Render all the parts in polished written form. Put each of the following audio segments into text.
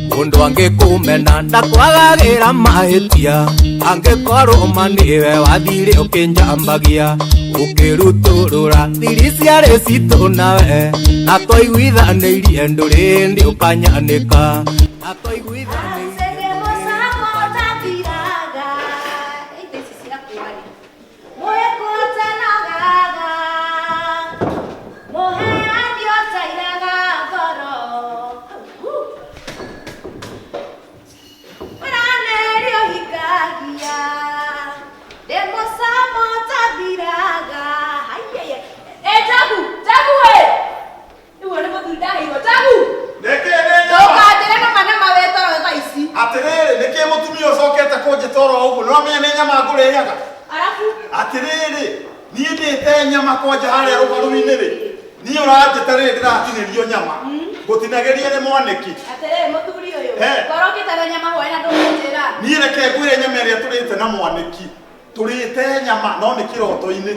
mundu angikumena ndakwagagira mahitia angikorwo maniwe wathire ukinjambagia ukiruturura thiri ciarĩ citũ nawe na twaiguithanirie ndũrĩndĩ ũkanyanĩka na twaiguithanirie nyama kwanja haria rugaru-ini ri ni uranjitare ndiratinĩrio nyama gutinageria ni mwaniki atere muthuri uyu korokite nyama hwaina ndũnjĩra ni reke ngwire nyama ĩrĩa turĩte na mwaniki turĩte nyama no nĩ kĩroto-inĩ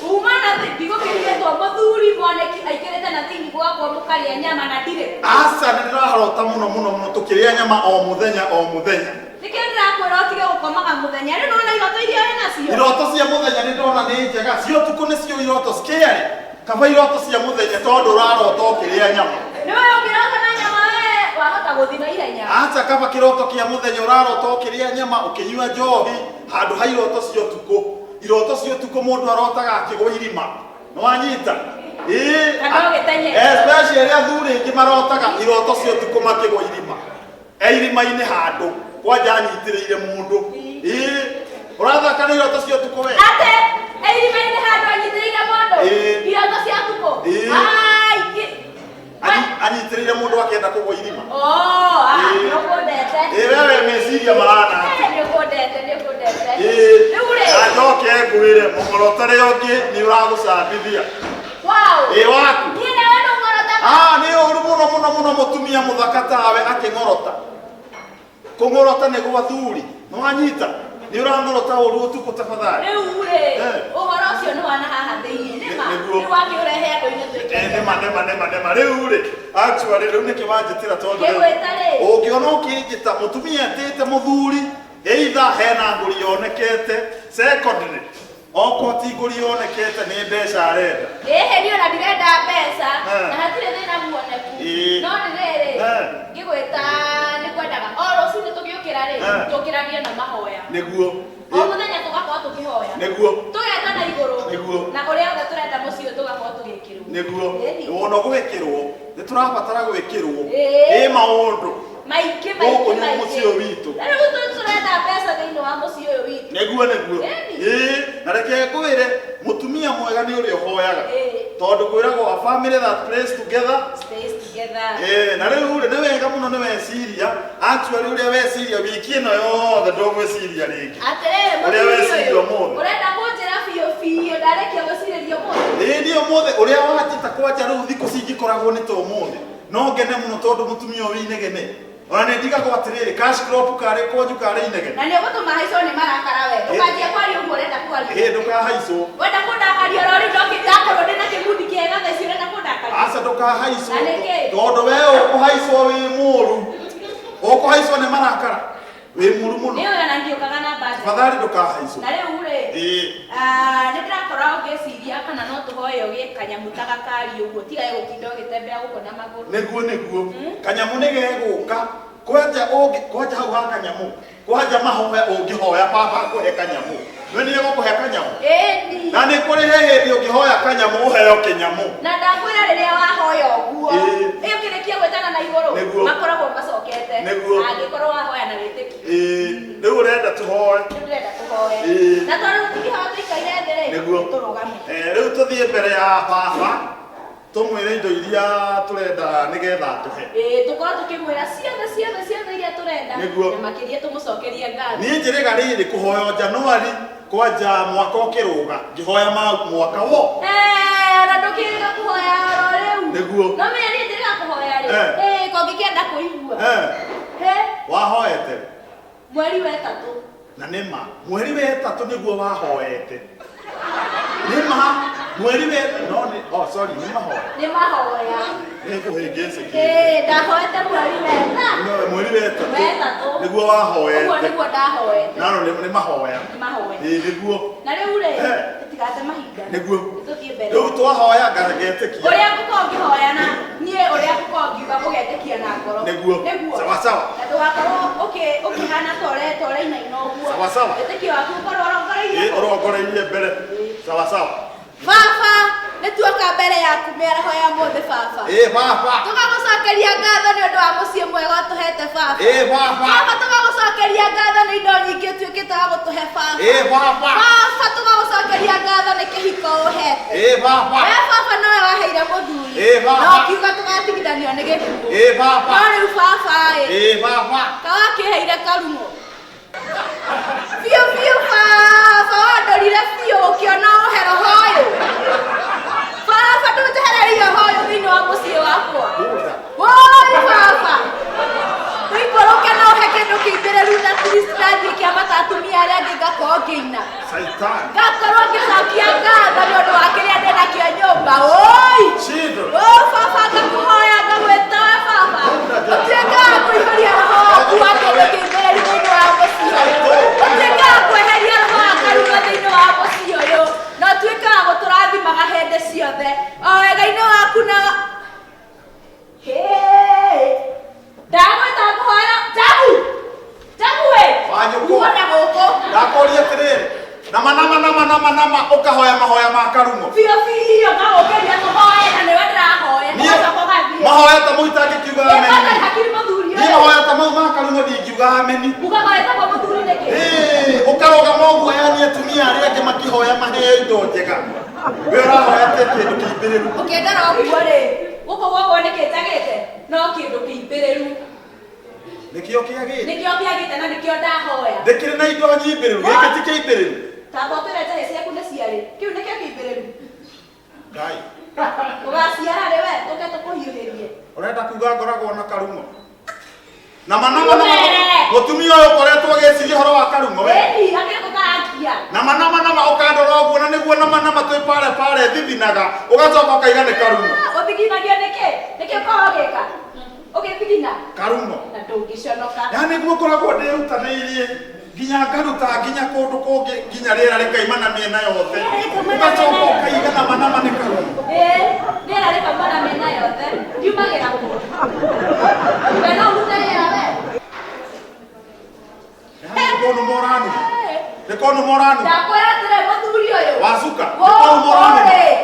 umana ndigũkĩrĩtwo muthuri mwaniki aikĩrĩte na thĩinĩ gwakwa mũkarĩa nyama na ndirĩ aca nĩ ndĩrahorota mũno tukĩrĩa nyama o mũthenya Niki ndirakwĩra ũtige gũkomaga mũthenya rĩu nĩwona iroto iria wĩ nacio iroto cia mũthenya nĩ ndona nĩ njega cio ũtukũ nĩcio iroto cikĩarĩ kaba iroto cia mũthenya tondũ ũrarota ũkĩrĩa nyama nĩwe ũngĩrota na nyama we wahota gũthiĩ na ihenya aca kaba kĩroto kĩa mũthenya ũrarota ũkĩrĩa nyama ũkĩnyua njohi handũ ha iroto cia ũtukũ iroto cia ũtukũ mũndũ arotaga akĩgwa irima nĩwanyita especially arĩa athuri aingĩ marotaga iroto cia ũtukũ makĩgwa irima irima-inĩ handũ kwanja anyitĩrĩire mũndũ ũrathaka nĩ iroto cia ũtukũ we ate irima-inĩ handũ anyitĩrĩire mũndũ iroto cia ũtukũ anyitĩrĩire mũndũ akĩenda kũgwa irima nĩũkũndete wewe meciria marana nĩũkũndete rĩu rĩ njoke ngwĩre mũng'orotare ũngĩ nĩ ũragũcambithia waku nĩ ũru mũno mũtumia mũthaka tawe akĩng'orota kũng'orota nĩ gwa thuri nĩwanyita nĩ ũrang'orota ũru ũtukũ tafadhali rĩu rĩ ũhoro ũcio nĩ wana haha thĩinĩ nĩ wakĩũrehe andũ-inĩ twĩke rĩu rĩ actually rĩu nĩkĩ wanjĩtĩra tondũ ũngĩona ũkĩnjĩta mũtumia atĩte mũthuri either hena ngũri yonekete secondary okorwo ti ngũri yonekete nĩ mbeca arenda niĩ ona ndirenda mbeca na hatirĩ thĩna muoneku no nĩ rĩrĩ ngĩgwĩta nĩ kwendaga o rũciinĩ tũgĩũkĩra rĩ tũkĩragie na mahoya nĩguo o mũthenya tũgakorwo tũkĩhoya nĩguo tũgeta na igũrũ nĩguo na ũrĩa othe tũrenda mũciĩ tũgakorwo tũgĩkĩrwo nĩguo wona gwĩkĩrwo nĩ tũrabatara gwĩkĩrwo maũndũ maingĩ mũciĩ ũyũ witũ rĩu tũrenda mbeca thĩinĩ wa mũciĩ ũyũ witũ nĩguo na reke ngwĩre mũtumia mwega nĩ ũrĩa ũhoyaga tondũ kwĩragwo a family that plays together stays together na rĩu nĩ wega mũno nĩ weciria actually ũrĩa weciria wiki ĩno yothe ndũgwĩciria rĩngĩ ũrĩa weciria ũmũthĩ ũrenda kũnjĩra biũ ndarĩkia gwĩcirĩria ũmũthĩ nĩ ũmũthĩ ũrĩa wanjĩta kwanja rĩu thikũ cingĩkoragwo nĩ ta ũmũthĩ no ngene mũno tondũ mũtumia ũyũ inegene ona nĩ ndigagwo atĩrĩrĩ cash crop karĩ kwanyu karĩ inegene na nĩ ũgũtũma haicwo nĩ marakara we ũkanjia kwaria ũguo ũrenda kwaria ndũkahaicwo wenda kũndakaria rori ndakorwo ndĩna kĩmudi kĩega thaa ici ũrenda kũndakaria aca ndũkahaicwo tondũ we ũkũhaicwo wĩ mũru ũkũhaicwo nĩ marakara wĩ mũru mũno nĩ ona ndiũkaga na mbathi tafadhali ndũkahaicwo na rĩu rĩ nĩ ndĩrakorwo ngĩciria kana no tũhoe ũgĩe kanyamũ ta gakari ũguo tigae gũtinda ũgĩtembea gũkũ na magũrũ nĩguo kanyamũ nĩ gegũka kwanja hau ha kanyamũ kwanja mahoya ũngĩhoya baba akũhe kanyamũ we nĩ egũkũhe kanyamũ na nĩ kũrĩ he hĩndĩ ũngĩhoya kanyamũ ũheo kĩnyamũ na ndakwĩra rĩrĩa wahoya ũguo ũkĩrĩkia gwĩtana na igũrũ makoragwo macokete angĩkorwo wahoya na wĩtĩkio rĩu ũrenda tũhoe na tondũ tũtingĩhoya tũikaire thĩ rĩ tũrũgame rĩu tũthiĩ mbere ya baba tũmwĩre indo iria tũrenda nĩgetha tũhe tũkorwo tũkĩmwĩra ciothe iria tũrenda na makĩria tũmũcokerie ngatho niĩ njĩrĩga rĩrĩ kũhoya Januari kwanja mwaka ũkĩrũga ngĩhoya mwaka wo ona ndũkĩrĩga kũhoya oro rĩu nĩguo no menya niĩ njĩrĩga kũhoya rĩ ko ngĩkĩenda kũigua wahoete mweri wa ĩtatũ na nĩma mweri wa ĩtatũ nĩguo wahoete nĩma mweri wa sorry nĩ mahoya nĩ mahoya nĩ kũhĩngĩcĩ ndahoete mweri wa weta niguo wahoyete uguo niguo ndahoyete nano nĩ mahoya niguo na rĩu rĩ itigate mahinda niguo tuthie mbere rĩu twahoya ngagetĩkia ũrĩa ngũkorwo ngĩhoya na niĩ ũrĩa ngũkorwo ngiuga mũgetĩkia na ngoro niguo sawa sawa na ndũgakorwo ũkĩhana tore inaina ũguo sawa sawa wĩtĩkio waku ũkorwo ũrongoreirie mbere sawa sawa baba nĩtuoka mbere yaku mĩaraho ya mũthĩ baba baba tũgagũcokeria ngatho nĩ ũndũ wa mũciĩ mwega ũtũhete baba baba tũgagũcokeria ngatho nĩ indo nyingĩ ũtuĩkĩte wa gũtũhe baba baba tũgagũcokeria ngatho nĩ kĩhiko ũhete baba baba nowe waheire mũthuri na ũkiuga tũgatigithanio nĩ gĩkuũ baba no rĩu baba baba kawakĩheire karumo biũ baba wandorire biũ ũkĩona ũhero hoyũ baba ndũnjehererie hoyũ thĩinĩ wa mũciĩ wakwa woi baba tũikũrũke na ũhe kĩndũ kĩingĩrĩru na kristianĩ kĩa matatumia arĩa angĩ ngakorwo ngĩina ngakorwo ngĩcokia ngatho nĩ ũndũ wa kĩrĩa ndĩ nakĩo nyũmba oi baba ngakũhoya ngagwĩta we baba ũtuĩke wa kũihũria roho waku wa kĩndũ kĩingĩrĩru thĩinĩ wa mũciĩ ũtuĩke wa kweheria roho wa karumo thĩinĩ wa mũciĩ ũyũ na ũtuĩke wa gũtũrathimaga hĩndĩ ciothe o wega-inĩ waku na ndagwĩta ngũhoya Jagu we kuona gũkũ ndakũria atĩrĩrĩ nama ũkahoya mahoya ma karumo biũ ngagũkĩria tũhoye na nĩwe ndĩrahoya mahoya ta mũu itangĩkiuga ameni hakiri mũthuri niĩ mahoya ta mau ma karumo ndingiuga ameni ugahoya ta mũthuri nĩkĩ ũkarũgama ũguo yani atumia arĩa angĩ makĩhoya maheo indo njega we ũrahoya kĩndũ kĩimbĩrĩru ũkĩendera ũguo rĩ gũkũ gwakwa nĩkĩnjagĩte no kĩndũ kĩimbĩrĩru nĩkĩo kĩagĩte na nĩkĩo ndahoya ndĩkĩrĩ na indo nyĩmbĩrĩru gĩkĩ ti kĩimbĩrĩru tamba ũtũrete hĩ ciaku nĩ ciarĩ kĩu nĩkĩo kĩimbĩrĩru ngai ũgaciara rĩ we tũke tũkũhiũhĩrie ũrenda kuga ngoragwo na karumo nama mũtumia ũyũ ũkoretwo ũgĩciria ũhoro wa karumo we nama ũkandora ũguo na nĩguo nama twĩ pare thithinaga ũgacoka ũkaiga nĩ karumo ũthiginagia nĩkĩ ũkorwo ũgĩka ũgĩthigina karumo na ndũngĩconoka yani nĩguo ngoragwo ndĩrutanĩirie nginya ngaruta nginya kũndũ kũngĩ nginya rĩera rĩkaimana mĩena yothe ũgacoka ũkaiga nama nĩ karumo rĩera rĩkaimana mĩena yothe ndiumagĩra kũ we no ũrute rĩera we nĩkonu moranu ndakwĩra atĩrĩ mũthuri ũyũ wacuka nĩkonu moranu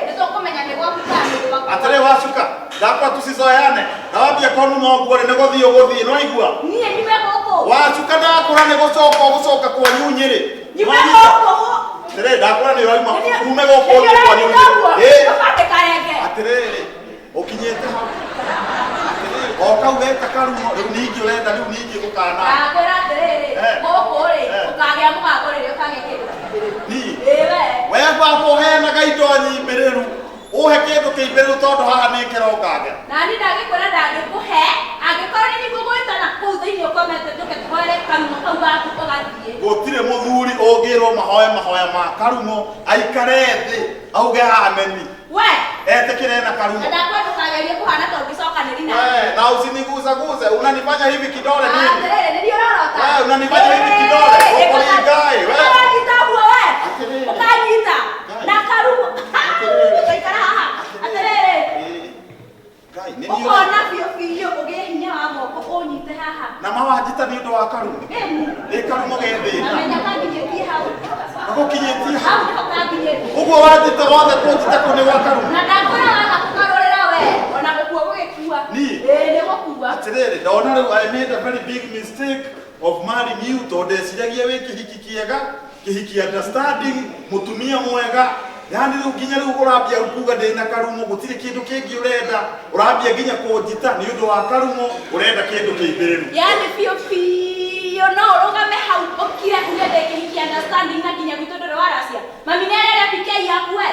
nĩtũkũmenya nĩ gwaku kana atĩrĩ wacuka ndakwa tucicoyane na wambia konu moguo rĩ nĩgũthiĩ ũgũthiĩ nĩwaigua niĩ nyume gũkũ wacuka ndakũra nĩgũcoka ũgũcoka kwanyu nyĩrĩ nyume gũkũ atĩrĩ ndakũra nĩ ũrauma ume gũkũ ũthiĩ kwanyu nyĩrĩ atĩrĩrĩ ũkinyĩte hau o kau geta karumo rĩu ningĩ ũrenda rĩu ningĩ gũkana ndakwĩra atĩrĩrĩ gũkũ rĩ ũkagĩa mũgambo rĩrĩa ũkagĩa kĩndũ we baba ũheanaga indo nyĩmbĩrĩru ũhe kĩndũ kĩimbĩrĩru tondũ haha nĩ kĩrongaga nani ndagĩkwĩra ndangĩkũhe angĩkorwo nĩ nĩngũgwĩtana kũu thĩinĩ ũkomete tũke tũhoere karumo kau gaku ũgathiĩ gũtirĩ mũthuri ũngĩrwo mahoya ma karumo aikare thĩ auge ameni we etĩkĩre na karumo ndakwenda ndũkagerie kũhana ta ũngĩcokanĩri na usiniguzaguze unanifanya hivi kidole nini atĩrĩrĩ nĩ ũrorota unanifanya hivi kidole ũkũringaĩ ũkanyitaguo we ũkanyita na karumo ũkaikara haha atĩrĩrĩ ũkona biũ ũgĩe hinya wa moko ũnyite haha na mawanjita nĩ ũndũ wa karumo karumo gethĩna amenya kanginyĩtie hau gũkinyĩtie hau nĩho kanginyĩtie ũguo wanjita wothe kũnjita kũ nĩ gwa karumo na ndakwĩra waga kũgarũrĩra we ona gũkua gũgĩkua nĩ gũkua atĩrĩrĩ ndona rĩu I made a very big mistake of marrying you tondũ ndeciragia wĩ kĩhiki kĩega kĩhiki understanding mũtumia mwega yani rĩu nginya rĩu ũrambia kuga ndĩna karumo gũtirĩ kĩndũ kĩngĩ ũrenda ũrambia nginya kũnjita nĩ ũndũ wa karumo ũrenda kĩndũ kĩimbĩrĩru yani biũ no ũrũgame hau ũkire uge ndĩkĩhiki understanding na nginya gwitũ ndũrĩ waracia mami nĩ arĩrĩa PK yaku we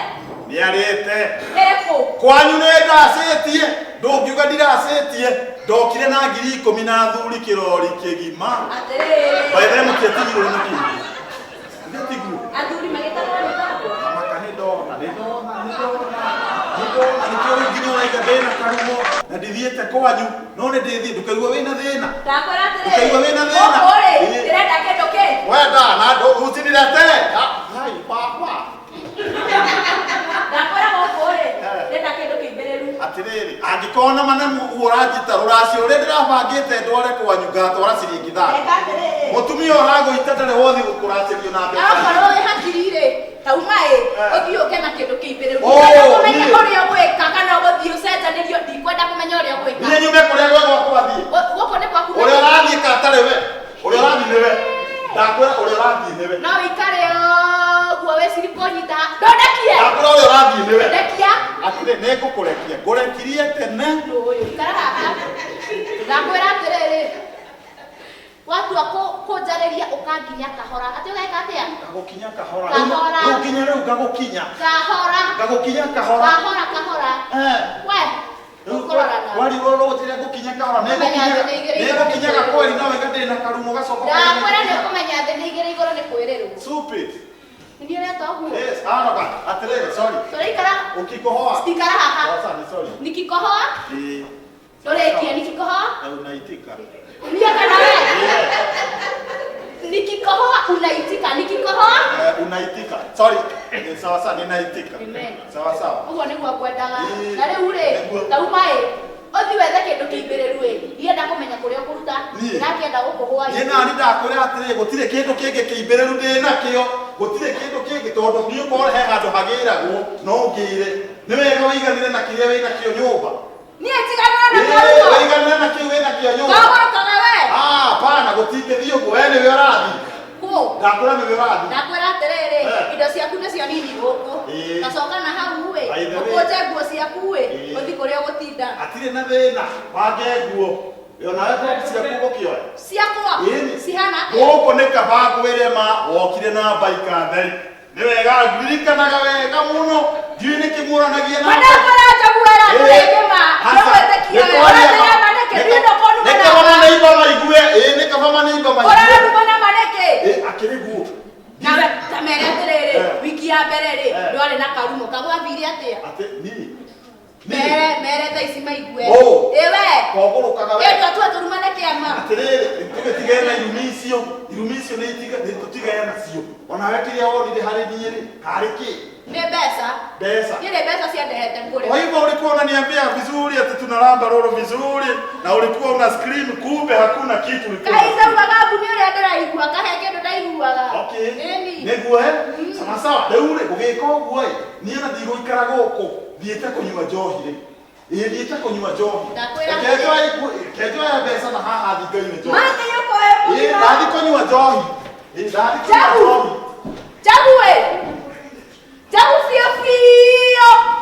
nĩarĩte ĩrĩkũ kwanyu nĩ ndacĩtie ndũngiuga ndiracĩtie ndokire na 10,000 na thuri kĩrori kĩgima atĩrĩrĩ baithe mũtiatigirwo nĩ kĩĩ ndĩtigwo athuri magĩtarwo nĩ tabo ndona nĩkĩo nginya ũraiga ndĩna karumo na ndithiĩte kwanyu no nĩ ndĩthiĩ ndũkaigua wĩna thĩna ndakwĩra atĩrĩrĩ Ukaigua wina thina. Ore, ndĩrenda kĩndũ kĩ. Wenda na ndo utinirete. Hai papa. Ndakwĩra gũkũ rĩ, ndĩrenda kĩndũ kĩmbĩrĩru. Atiriri, angĩkona manemu ũranjita rũracio ũrĩa ndĩrabangĩte ndware kwanyu ngatwara ciringi thano. Mũtumia ũragũita ndarĩ wothi gũkũracĩrio na mbeca. Akorwo wĩ hakiri rĩ, tauma ĩ, ũthiĩ ũke na kĩndũ kĩmbĩrĩru. Ndĩrenda kũmenya ũrĩa ũgwĩka kana ũgũthiĩ ũcenjanĩrio, ndikwenda kũmenya ũrĩa ũgwĩka. Niĩ nyume kũrĩa gwe gwakwa thiĩ. Gũkũ nĩ gwaku. Ũrĩa ũrathiĩ ka atarĩ we. Ũrĩa ũrathiĩ nĩ we. Ndakwĩra ũrĩa ũrathiĩ nĩ we. No wĩikare ũguo wĩciri kũnyita. Ndondekie. Ndakwĩra ũrĩa ũrathiĩ nĩ we. Ndekia. Atĩrĩ nĩngũkũrekia. Ngũrekirie tene. Ũyũ ikara haha. Ndakwĩra atĩrĩrĩ. Watua kũnjarĩria ũkanginya kahora. Atĩ ũgeka atĩa? Ngagũkinya kahora. Kahora. Rĩu nginya rĩu ngagũkinya. Kahora. Ngagũkinya kahora. Kahora. We. Wari roro tire gukinya kahora nĩgũkinya gakweri nawe ngadĩ na karumo gacoka. Ndakwĩra nĩ ũkũmenya thĩ nĩ igĩrĩ igũrũ nĩ kwĩrĩrwo. Stupid. Nĩ ũreta ũguo? Yes, anoga. Atĩrĩrĩ, sorry. Tũraikara. Ukikohoa. Tikara haha. Sorry. Nikikohoa? Tũrĩkie nikikohoa? Unaitika. Niaka na wewe. Nikikohoa unaitika. Nikikohoa? Unaitika. Sorry. Sawa, ninaitika. Amen. Sawa. Ũguo nĩguo ngwendaga. Na rĩu rĩ, tauma ĩ, ũthiĩ wethe kĩndũ kĩmbĩrĩru ĩ. Ndienda kũmenya kũrĩa ũkũruta. Ndĩrakĩenda gũkũhũa. Niĩ nani ndakwĩra atĩrĩ gũtirĩ kĩndũ kĩngĩ kĩmbĩrĩru ndĩnakĩo. Gũtirĩ kĩndũ kĩngĩ tondũ niĩ ũkorwo he handũ hagĩragwo no ngĩre. Nĩ wega wĩiganire na kĩrĩa wĩnakĩo nyũmba. Niĩ tiganĩra na karumo. Wĩiganire na kĩu wĩnakĩo nyũmba. Ngagũrũkaga we. Pana gũtingĩthiĩ ũguo we nĩwe ũrathiĩ. Ndakwĩra nĩwe ũrathiĩ. Ndakwĩra atĩrĩrĩ, indo ciaku nĩcio nini gũkũ. Gacoka na hau ĩ, ũkũnje nguo ciaku ĩ, ũthiĩ kũrĩa ũgũtinda. Hatirĩ na thĩna, wange nguo. Nawe ciaku gũkĩoya. Ciakwa? Cihana atĩa? Gũkũ nĩ kabangu ĩrĩa wokire na baika theri. Nĩ wega ndirikanaga wega mũno. Ndiũĩ nĩ kĩmũranagia na Mandakora njaguĩra kũrĩgĩma. Ndũgwĩtĩkia we. Ũrathĩra maneke. Ndiũĩ ndũkonu mũno. Nĩ kaba manĩimba maigue. Nĩ kaba manĩimba maigue. Ũraruma na maneke. Akĩrĩ guo. Nawe kamere atĩrĩrĩ, wiki ya mbere rĩ, ndwarĩ na karumo. Kagwathire atĩa? Mere thaa ici maigue. Ĩwe. Kogũrũkaga we. Ĩtwa tuo tũrumane kĩama. Atĩrĩrĩ, tũgĩtigane na irumi icio. Irumi icio nĩ tũtigane nacio. Onawe kĩrĩa wonire harĩ niĩ rĩ, karĩ kĩ? Ni pesa. Ni pesa siandehete kule. Kwa hivyo ulikuwa unaniambia vizuri ati tunalamba lolo vizuri na ulikuwa una scream kumbe hakuna kitu ulikuwa. Kaisa wagabu ni ule ndiraigua kaheke ndo ndaiguaga. Okay. Neguo sawa. Rĩu rĩ gũgĩka ũguo ĩ niĩ na ndigũikara gũkũ thiĩte kũnyua njohi rĩ. Thiĩte kũnyua njohi. Kenjo ya mbeca na haha thikaine njohi. Mate yuko wewe. Ndathi kũnyua njohi. Ndathi kũnyua njohi. Jabu we. Jabu fio.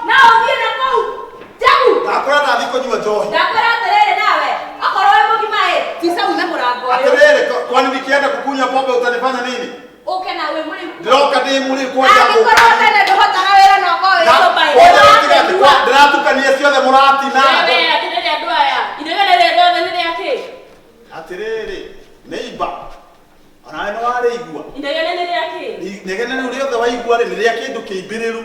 Na ovie na kou. Jabu. Ndakwĩra ndathi kũnyua njohi. Ndakwĩra atĩrĩrĩ nawe. Akorwo we mũgima ĩ, tisa ume mũrango ũyũ. Atĩrĩrĩ, kwani nikienda kukunywa pombe utanifanya nini? Uke na we mũrĩ. Ndiroka ndĩ mũrĩ kwa jambo. Angĩkorwo tene ndũhotaga wĩra na ũkorwo wĩ soba-inĩ. Ndĩratukania ciothe mũratina. Wewe atĩrĩrĩ andũ aya. Inegene rĩothe nĩ rĩakĩ? Atĩrĩrĩ, neighbor. Onawe nĩ warĩigua. Inegene nĩ rĩakĩ? Inegene rĩu rĩothe waigua rĩ nĩ rĩa kĩndũ kĩmbĩrĩru.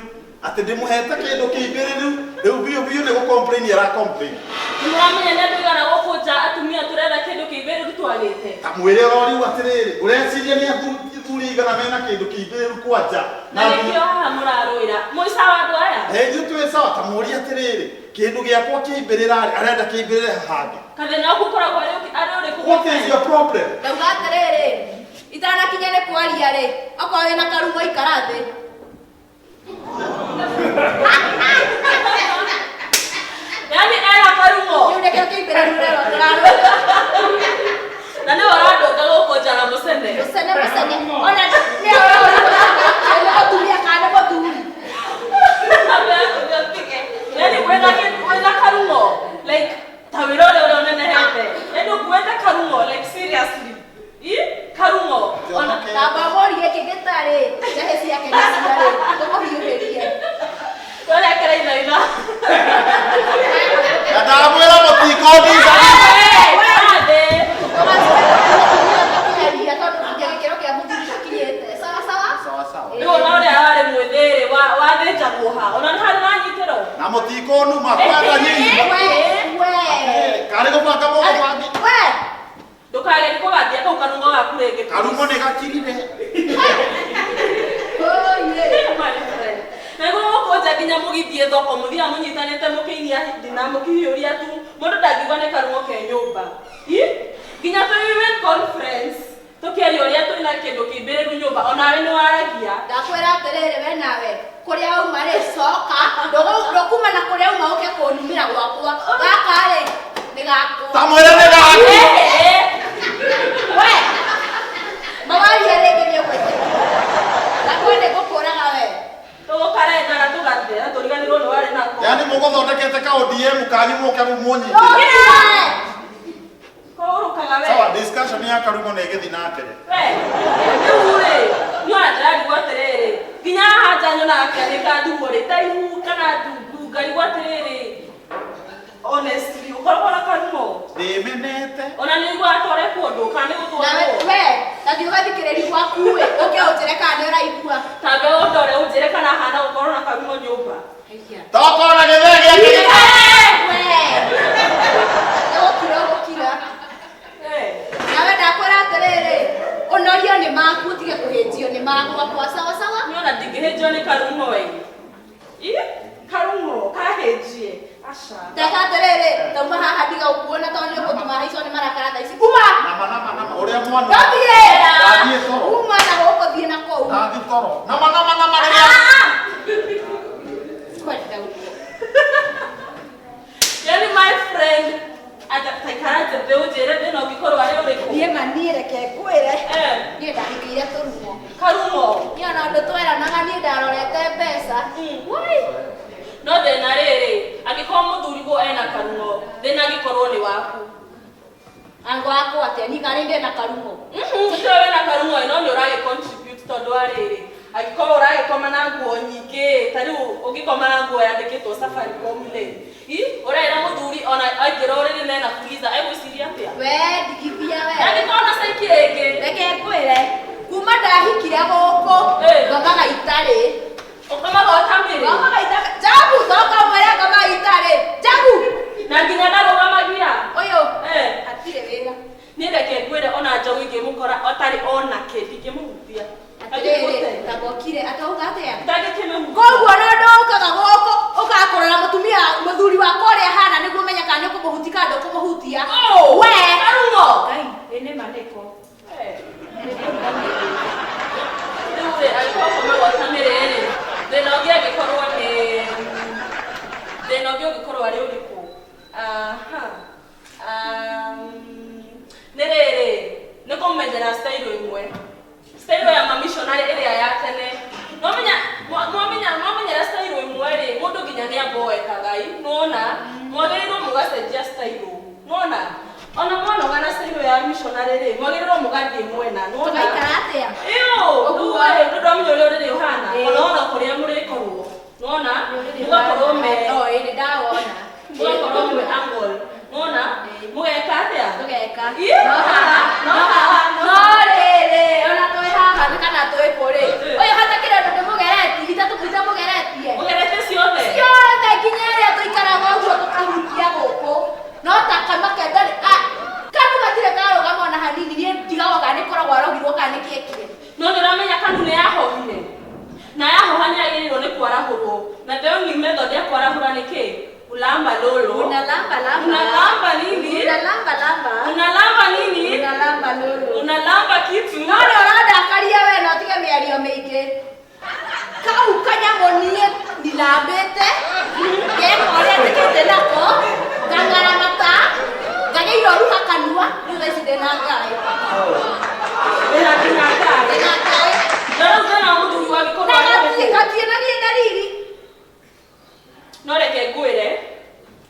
Atĩ ndĩmũhete kĩndũ kĩmbĩrĩru. Rĩu biũ nĩ gũcomplain ara-complain. Nĩũramenya nĩ andũ aigana gũkũ nja atumia tũretha kĩndũ kĩmbĩrĩru twagĩte. Kamwĩre ũroriu atĩrĩrĩ, ũreciria nĩ athuri igana mena kĩndũ kĩmbĩrĩru kwa nja. Na nĩkĩo haha mũrarũĩra. Mũrĩ sawa andũ aya? Ithuĩ twĩ sawa, kamũria atĩrĩrĩ, kĩndũ gĩakwa kĩmbĩrĩra arenda kĩmbĩrĩre hangĩ. Kathĩna ũku ũkoragwo arĩ ũrĩkũ? What is your problem? Ndauga atĩrĩrĩ, itanakinya nĩ kwaria rĩ, okorwo wĩna karumo ikara thĩ. Yaani ena karumo. Rĩu nĩkĩo kĩmbĩrĩru rero tũrarũĩra. Na nĩ ũrandũnga gũkũ nja na mũcene. Mũcene. Ona nĩ mũtumia kana nĩ mũthuri. Yaani wĩna karumo. Like, ta wĩra ũrĩa ũnenehete. Yaani ũkuĩte karumo, like seriously. Karumo. Ona kamba mori gĩkĩ gĩtarĩ. Njahe ciake nĩ ciarĩ. Tũkũhiũhĩrie. Tũrekere ina. Ndamwĩra mũtikũndica. Na mũtikũnuma kwenda nyinyi. Karĩ gũbanga mũndũ wangi. Ndũkage karungo gakurenge. Karungo ne gakirire. Nego koja ginya mugithie thoko muthia munyitanite mukiinia dina mukihiuria tu mundu ndangigwa ni karungo ke nyumba. Ginya to event conference tukiaria uria twina kindu kimbiriru nyumba onawe ni waragia. Ndakwira atiriri we nawe kuria uma ri coka ndokuma na kuria uma uke kunumira gwakwa gaka ri ni gaku Tamwire ni gaku we mawari rege ni gwete ndakwende gukuraga we tugukarenga na tugatera turiganirwo ni wari nako. Yani mugothondekete ka ODM kanyu muke mumunyi. Sawa, discussion ya karungo ne gethi na mbere. Ure, no adragi gwaterere. Ginya haja nyona akani ka ndumore taihu kana ndugari gwaterere. Honestly, ukora karungo. Ndimenete. Ona ni gwatore kundu kandi gutwara. We, tadi ugathikiriri gwaku we, uke ujire kana uraigua. Tabe ondore ujire kana hana ukoro na karungo nyumba. Toko na githege akiri. We. Ndokira. Nawe ndakwira atiriri onorio ni maku tige kuhinjio ni maku kwa sawa sawa. Niona ndingihejio ni karungo we. Karungo kahejie. Asha. Ndaka atiriri tauma haha ndiga ukuona tondu gutuma haico ni marakara thaici. Uma. Nama uria mwana. Ndothie toro. Uma na goko thie na kou. Nathi toro. Nama ria. Kwenda uko. Yani my friend ata takaraje beujere beno gikorwa rero reko. Nie manire ke kwire. Nie ndahikire turumo. Karungo. Niona andu tweranaga nie ndarorete mbeca. Wai. No thina riri angikoo muthuri go ena karungo thina gikorwo ni waku ango wako atia ni kari ndi na karungo tutawe na karungo no ni urage contribute tondu ariri angikoo urage koma na nguo nyingi tari ugikoma na nguo yandikitwo Safaricom le urera muthuri ona angiroriri nena freezer egwiciria atia we digithia we angikoo na saiki ringi reke kwire kuma ndahikire guku ngomaga itari ukamaga otamiri ngomaga itari jabu thoka mwere ngomaga itari jabu na nginya ndarugamagia uyu atire wira ni reke ngwire ona njogu ingimukora otari ona kindi ngimuhutia atire tabokire atauga atia ndagikimemukora koguo no ndokaga guku ugakorera mutumia muthuri wakwa uria hana niguo menya kana ni kumuhutika ndo kumuhutia we karungo kai ene mandiko Nure alikuwa kama watamerere. Denogea gikorwa ni denogea gikorwa leo liko. Nerere niko mmendera style imwe. Style ya mamishonari ile ya tene. Nomenya style imwe ri mundu ginyania boe kagai. Nona mwagerero mugacenjia style. Nona ona mwana wana style ya missionary ri mwagerero mugathie mwena nona tugaikara atia duwe ndo mnyoleo ri Yohana ona kuria murikorwo nona mugakorwo me ni ndaona mugakorwo me angle nona mugeka atia tugeka no rere ona twi haha kana twi kuri uyu hata kire ndo mugereti itatu kuita mugeretie mugerete ciothe nginya ria tuikaraga uguo tukahutia guku no takama kendari kanu gatire karoga mona hanini nie ndigaga kana ikoragwo arogirwo kana kiekire no ndiramenya kanu ni yahohire na yahoha ni agirwo ni kwarahurwo na teo ni method ya kwarahura ni ki ulamba lolo unalamba nini unalamba kitu no urandakaria we no tige miario mingi kau kanyamo nie ndilambete ngekore tikite nako ngangara mata ngageiro ruha kanua thutha ici ndina ngai ndio muthuri wa gikorwa katie na nie dariri no reke ngwire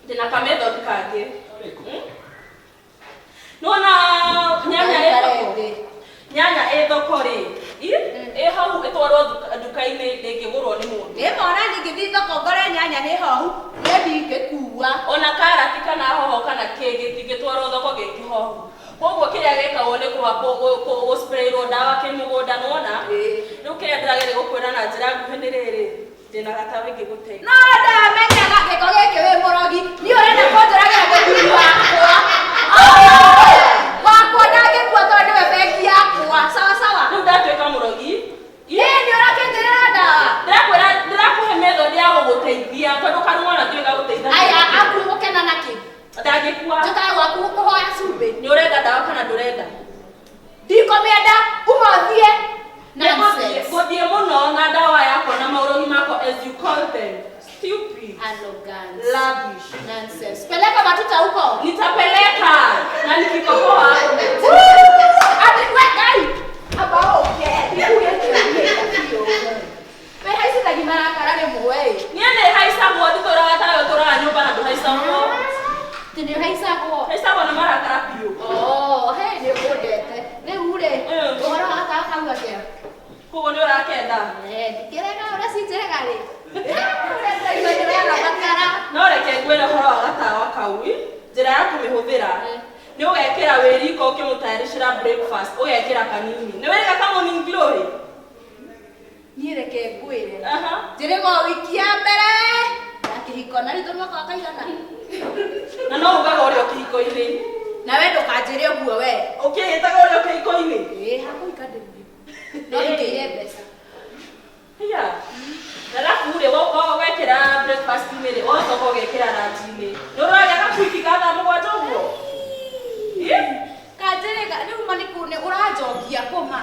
ndina ka method kangi nona nyanya ethoko ri hau itwarwo nduka-ini ndingigurwo ni mundu mona ningithi thoko ngore nyanya ni hohu ndingikuua ona karati kana hoho kana kĩngĩ tingĩtwarwo thoko gĩkĩhohu koguo kĩrĩa gĩkagwo nĩ gũsprayrwo ndawa kĩmũgũnda nona rĩu kĩrĩa ndĩrageria gũkwĩra na njĩra nguhĩ nĩ rĩrĩ ndĩna gataũ ĩngĩgũteithia no ndamenyaga gĩko gĩkĩ wĩ mũrogi niĩ ũrenda kũnjũragĩra mũthuri wakwa ndangĩkua tondũ nĩwe Arrogance. Lavish. Nonsense. Peleka matuta huko. Nitapeleka. Na nikikohoa hapo. Ati wewe abao ke. Wewe haisi na gimara karare muwe. Niende haisa kwa ditora hata yotora nyumba na haisa mo. Tini haisa kwa. Haisa kwa na mara karapio. Oh, hey ni bodete. Ne ure. Ora hata kama kia. Kwa ndio rakenda. Kirega ora sinjega ri. Ura ndio bakara. No reke ngwira horo agatawa kaui. Njira ya kumihũthĩra. Ni ugekira weriko ukimutayarishira breakfast ugekira kanini. Ni wega kama morning glory. Ni reke ngwire. Njire go wiki ya mbere. Akihiko na rito mwaka kaigana. Na no ugaga uri okihiko-ini. Na we ndukanjire guo we. Ukihitaga uri okihiko-ini. Hako ikande. No ndire pesa. Hiya. Alafu ule wekera breakfast imere otoka ugekira ranji-ini. Nuraga kwiki gatha mugwanja uguo. Kanjire ni umani kune urajokia koma.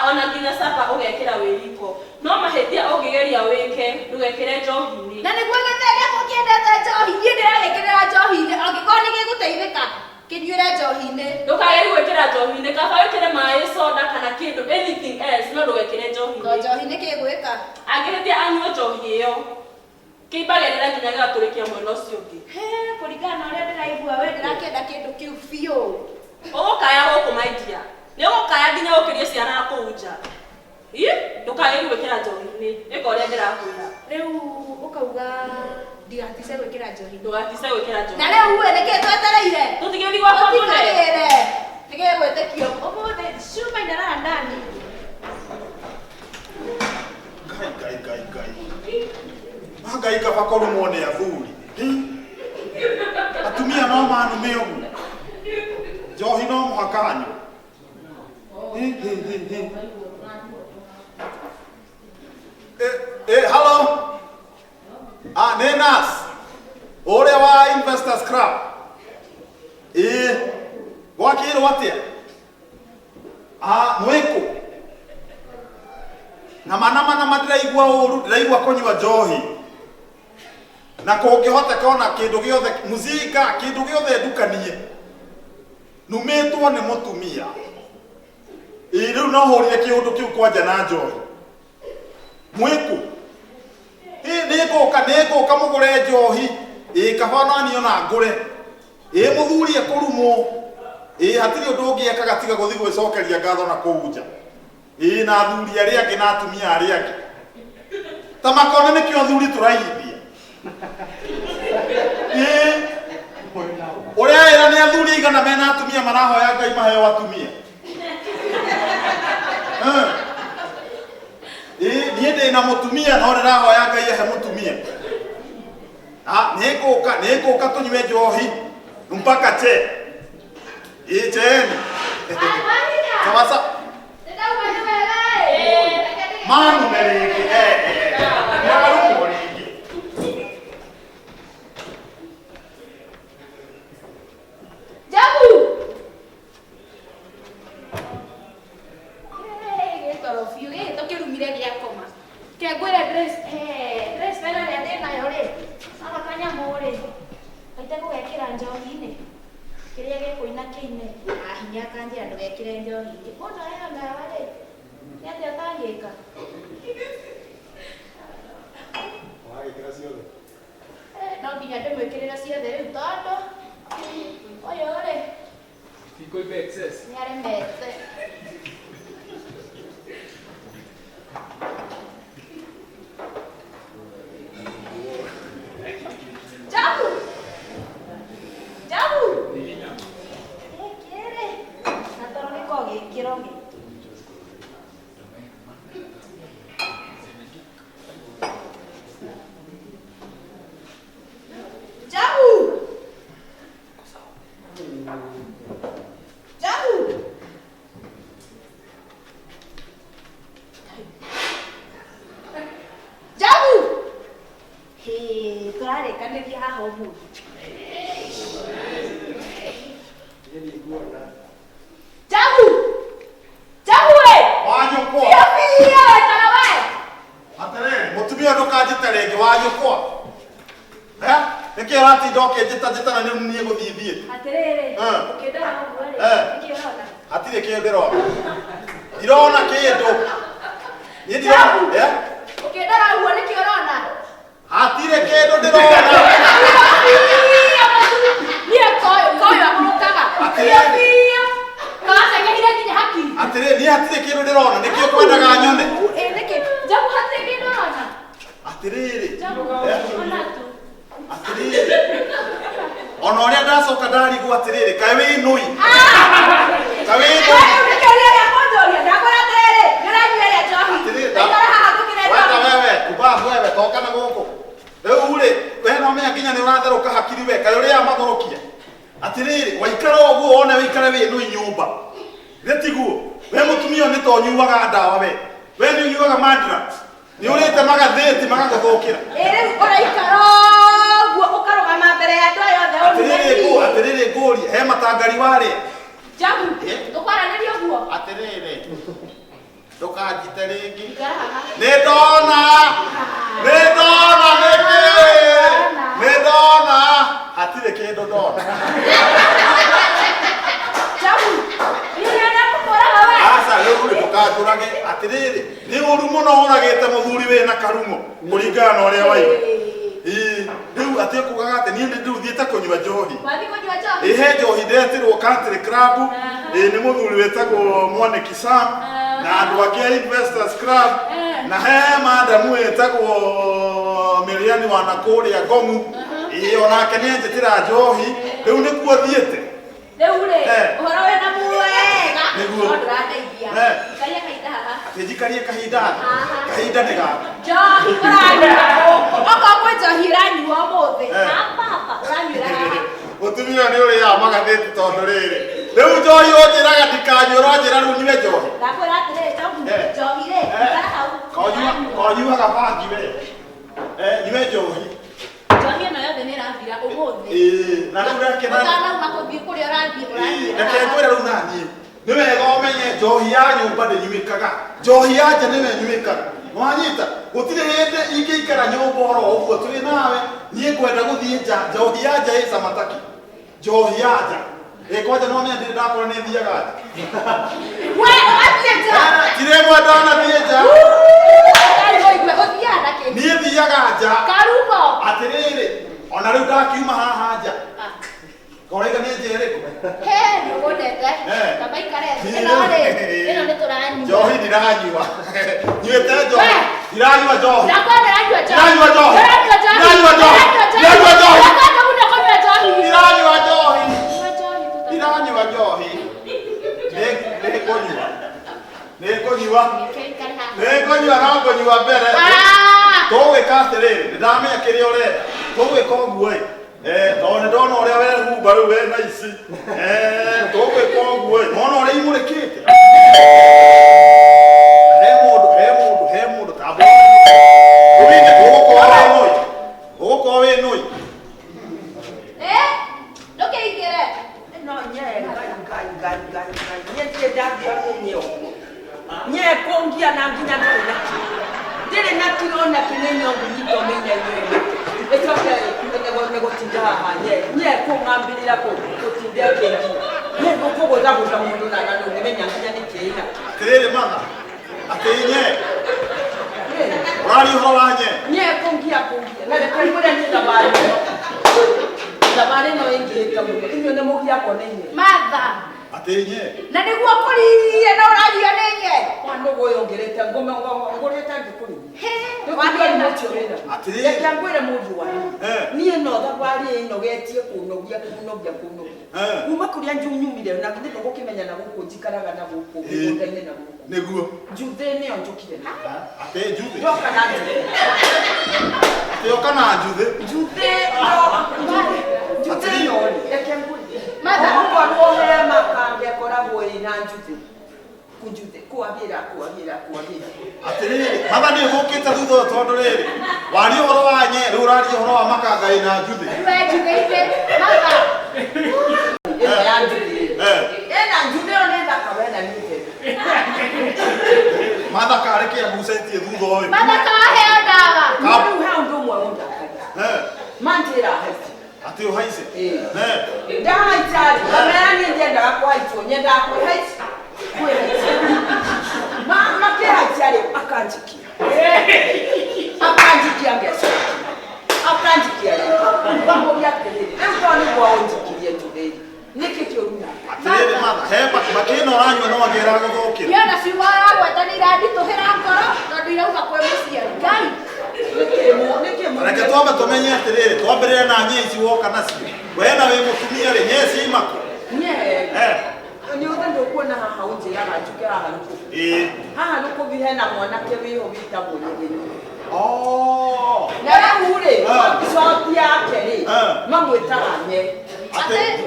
Ona nginya sapa ugekira weriko. No mahetia ugigeria wike ndugekire njohi-ini. Na niguo githege kukiendete njohi ni ndiragekirira njohi-ini angĩkorwo nĩ gĩgũteithĩka kĩnyuĩre njohi-ini. Ndũkageri gwĩkĩra njohi-ini kaba wĩkĩre maĩ soda kana kĩndũ anything else no ndũgekĩre njohi-ini. Njohi-ini kĩgwĩka. Angĩhĩtia anyue njohi ĩyo kĩimbagĩrĩra nginya gĩgatũrĩkia mwena ũcio ũngĩ. Kũringana na ũrĩa ndĩraigua we ndĩrakĩenda kĩndũ kĩu biũ. Ũgũkaya gũkũ maidia. Nĩ ũgũkaya nginya ũkĩrie ciana kũu nja. Ndũkageri gwĩkĩra njohi-ini ĩka ũrĩa ndĩrakwĩra. Rĩu ũkauga ndigatice gwĩkĩra njohi. Ndũgatice gwĩkĩra njohi. Na rĩu uwe nĩkĩ twetereire? Tũtigĩthiĩ gwakwa mũne. Nĩgĩgwĩtĩkio ũmũthĩ cuma indarara ndani. Ngai kaba korumwo nĩ athuri. Atumia no manume ũguo. Njohi no mũhaka anyue. Hello. Nĩ nurse. Ũrĩa wa Investors Club. Gwakĩrwo atĩa? Mwĩkũ. Na mana ndĩraigua ũru, ndĩraigua kũnyua njohi. Na kũngĩhoteka ona kĩndũ gĩothe mũzinga, kĩndũ gĩothe ndukanie. Numĩtwo nĩ mũtumia. Rĩu no hũrire kĩũndũ kĩu kwanja na njohi. Mwĩkũ. Nĩngũka mũgũre njohi. Kaba nani ona ngũre. Mũthuri ekũrumwo. Hatirĩ ũndũ ũngĩeka gatiga gũthiĩ gwĩcokeria ngatho na kũu nja. Na athuri arĩa angĩ na atumia arĩa angĩ. Ta makona nĩkĩo athuri tũraigithia. Ũrĩa wĩra nĩ athuri aigana mena atumia marahoya Ngai maheo atumia. Niĩ ndĩna mũtumia no ndĩrahoya Ngai ahe mũtumia. Nĩngũka tũnyue njohi mpaka che. Cheni. Sawa. Manu mereke. Nagarumo rĩngĩ. Jabu. Gĩtoro biũ gĩkĩ tũkĩrumire gĩakoma. Kĩngwĩre dress wena rĩa ndĩnayo rĩ. Aka kanyamũ rĩ. Kaite gũgekĩra njohi-inĩ. Kĩrĩa gĩkũina kĩine. Hinya kanjĩra ndũgekĩre njohi-inĩ. Mũndũ arĩa ndawa rĩ. Nĩ atĩa ũtangĩka? Wagĩkĩra ciothe. No nginya ndĩmwĩkĩrĩre ciothe rĩu tondũ ũyũ rĩ. Tikũimba excess. Nĩ aremete. Jabu. Kĩrĩ. Na tondũ gĩkoragwo gĩ kĩro gĩ. Tũrarĩkanĩria haha ũmũthĩ. Jabu we! Wanyũkwo. Biya wetara we! Atĩrĩrĩ, mũtumia ndũkanjĩte rĩngĩ wa njoke njĩta na niĩ gũthithie Atĩrĩrĩ, ũkĩndora ũguo rĩ, nĩkĩ ũrona? hatirĩ kĩndũ ndĩrona ndirona kĩndũ niĩ ndirona Ũkĩndora ũguo nĩkĩ ũrona? hatirĩ kĩndũ ndĩrona niĩ koyo akũrũkaga biũ kawacengehire nginya hakiri atĩrĩ niĩ hatirĩ kĩndũ ndĩrona nĩkĩo kwendaga nyone nĩkĩ Njabu hatirĩ kĩndũ ũrona? atĩrĩrĩ Njabu ona tu atĩrĩrĩ ona ũrĩa ndacoka ndarigwo atĩrĩrĩ kaĩ wĩ nũi kaĩ wĩ nũi wewe toka na gũkũ rĩu rĩ we no menya nginya nĩ ũratherũka hakiri we kaĩ ũrĩa magũrũkia atĩrĩrĩ waikara ũguo wone wĩikare wĩ nũi nyũmba gĩtiguo we mũtumia nĩ to nyuaga ndawa we nĩ ũnyuaga Mandrax nĩ ũrĩte magathĩti magagũthũkĩra rĩu ũraikara ũguo ũkarũgama mbere ya andũ aya othe atĩrĩrĩ ngũria he matangari warĩ Njabu tũkwaranĩria ũguo atĩrĩrĩ ndũkanjite rĩngĩ nĩ ndona hatirĩ kĩndũ ndona Njabu nĩũrenda kũkũraga we aca rĩu rĩ ndũkanjũrage atĩrĩrĩ nĩ ũru mũno ũragĩte mũthuri wĩna karumo kũringana na ũrĩa waigua rĩu atĩ kugaga atĩ niĩ rĩu thiĩte kũnyua njohi he njohi ndetirwo Country Club nĩ mũthuri wĩtagwo Mwaniki Sam na andũ angĩ a Investors Club na he madamu wĩtagwo Miriani wa nakũrĩa Ngong'u onake nĩ enjĩtĩra njohi rĩu nĩkuo thiĩte rĩu rĩ ũhoro wĩna mwega nĩguo ndũrandeithia ikaria kahinda haha atĩ njikarie kahinda kahinda nĩ gaka njohi ũranyua okorwo kwĩ njohi ũranyua ũmũthĩ baba ũranyuĩra haha mũtumia nĩ ũrĩaga magathĩti tondũ rĩrĩ rĩu njohi ũnjĩraga ndikanyue ũranjĩra rĩu nyue njohi ndakwĩra atĩrĩrĩ njohi rĩ ikara hau konyuaga bangi we nyue njohi njohi ĩno yothe nĩ ĩrathira ũmũthĩ na rĩu reke ũtanauma kũthiĩ kũrĩa ũrathiĩ ũranyuĩra reke ngwĩre rĩu naniĩ nĩ wega ũmenye njohi ya nyũmba ndĩnyuĩkaga njohi ya nja nĩwe nyuĩkaga wanyita gũtirĩ hĩndĩ ingĩikara nyũmba oro ũguo tũrĩ nawe niĩ ngwenda gũthiĩ nja njohi ya nja ĩ Samataki njohi ya nja kwanja no menya ndĩ ndakora nĩ thiaga nja we ũgathiĩ nja tirĩ mwenda onathiĩ nja niĩ thiaga nja karumo atĩrĩrĩ ona rĩu ndakiuma haha nja koraiga nĩ njĩra ĩrĩkũ nĩũgũndete tamba ikare ĩno nĩ tũranyua njohi ndiranyua nyuĩte njohi ndiranyua njohi ndiranyua ndiranyua njohi ndiranyua njohi ndiranyua njohi nĩngũnyua no ngũnyua mbere tũgwĩka atĩrĩrĩ nĩndamenya kĩrĩa ũrenda tũgwĩka ũguo tondũ nĩndona ũrĩa wehumba rĩu wena ici tũgwĩka ũguo mona ũrĩa imũrĩkĩte he mũndũ tambo ũgũkorwo wĩ nũi ndũkĩingĩre no nye kongia na nginya ndĩrĩ na kirona kĩnene ũgunyito menya iwe ĩcoke nego haha nye kũng'ambĩrĩra gũtinda kĩngi nye gũkũgũthagũtha mũndũ na ndũngĩmenya nginya nĩ kĩĩga atĩrĩrĩ mana atĩ nye ũrari ũhoro wa nye kũngia na reke ngwĩre nĩ thabarĩ ĩno ĩngĩrĩte mũno inyuĩ nĩ mũgiakwo nĩ nye Martha atĩ nye na nĩguo kũririe na ũraria nĩ nye nũgũ ũyũ ngĩrĩte ngũrĩte ngĩkũririe reke ngwĩre mũndũ wanyu niĩ no thabarĩ ĩnogetie kũnogia kuma kũrĩa nyumire na githĩ ndũgũkĩmenya na gũkũ njikaraga na gũkũ mũgũnda-inĩ na gũkũ nĩguo njuthĩ nĩyo njũkire atĩ njuthĩ njoka na njuthĩ atĩ oka na njuthĩ njuthĩ nyorĩ reke ngwĩre ũkorwo he makange koragwo ĩna njuthĩ kunjuthĩ kwagĩra atĩrĩrĩ matha nĩ ũgũkĩte thutha tondũ rĩrĩ waria ũhoro wa nye rĩu ũraria ũhoro wa makanga ĩna njuthĩ ĩno ya njuthĩ ĩna njuthĩ ĩyo nĩ thaka wena nĩ matha karĩ kĩagucĩtie thutha ũyũ Martha kaheo ndawa rĩu he ũndũ ũmwe ũndakagia manjĩra heci ati uhaise ndahaitari kamera ndienda kwaitwo nyenda kwaitwo mama kehaitari akanjikia ngesa akanjikia mambo yake ndio ni waonjikirie today nikikyoruna atiriri matha hemba makino ranywa no agera guthukira yana siwara gwetanira ndituhira ngoro tondu irauga kwe muciari ngai reke twambe tumenye atiriri twambirire na nyeci woka nacio wena wi mutumia ri nyeci imako ni utendo kuona haha unjira gajuke haha nuko haha nuko bihe na mwanake wiho wita munyegeni na ure short yake ri mamwetaganye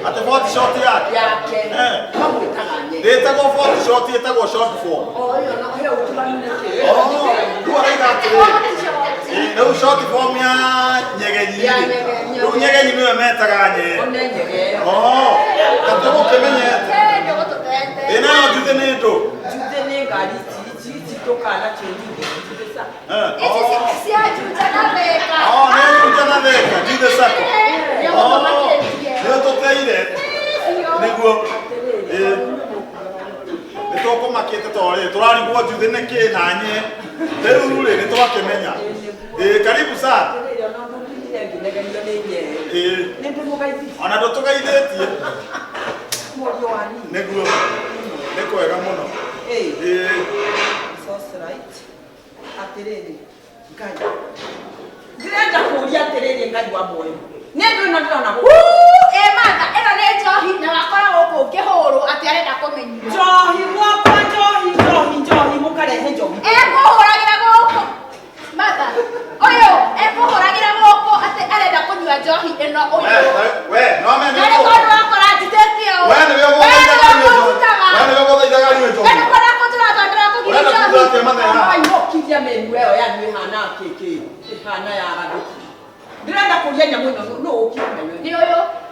ate forty short yake mamwetaganye ndetagwo forty short etagwo short form yo no he utumanike duara igatiri no short form ya nyegenyi no nyegenyi niwe metaganye katogo kemenyete ina juthe nindo juthe ni ngari ti tokana chini isi si ajuta na beka ne juta na beka juthe sako ndio toteire niguo nitoko makete tore turarigwo juthe ne ke nanye rĩu rĩ nitwakemenya karibu sana ona ndũtũgeithĩtie nĩguo nĩ kwega mũno atĩrĩrĩ ngai ndĩrenda kũũria atĩrĩrĩ ngai wa muoyo nĩ ndũ ĩno ndĩrona matha ĩno nĩ njohi na wakoragwo gũkũ ũkĩhũrwo atĩ arenda kũmenyithio njohi gwakwa njohi mũkarehe njohi ekũhũragĩra gũkũ matha ũyũ ekũhũragĩra gũkũ atĩ arenda kũnyua njohi ĩno ũyũ nĩ tondũ wakora njitĩtie ũũ Kija menueo ya ni hana keke hana ya gaduki ndirenda kuria nyamu ino no ukimenya ni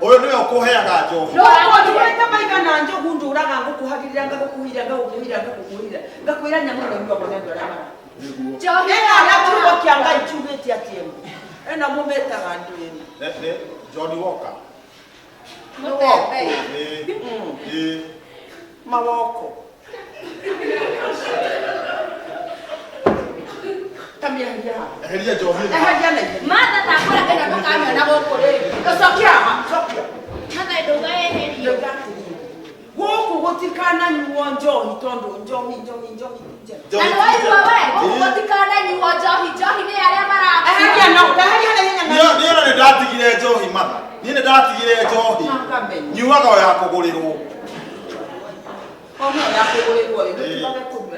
uyu niwe ukuheaga njohi no twita maigana njogu nduraga ngukuhagirira ngagukuhira ngakwira nyamu ino ndio bona ndora mara njohi ala tuko kianga ichugeti atiemu ena mumetaga ndwini Johnny Walker mawoko Tamia Eheria njohi matha takũra ĩno ndũkamĩona gũkũ rĩngĩ Sokia. matha ndũgeherio Gũkũ gũtikananyuo njohi tondũ njohi na nĩwaigua we gũkũ gũtikananyuo njohi nĩ arĩa niĩ nĩ ndatigire njohi matha niĩ nĩ ndatigire njohi nyuaga o ya kũgũrĩrwo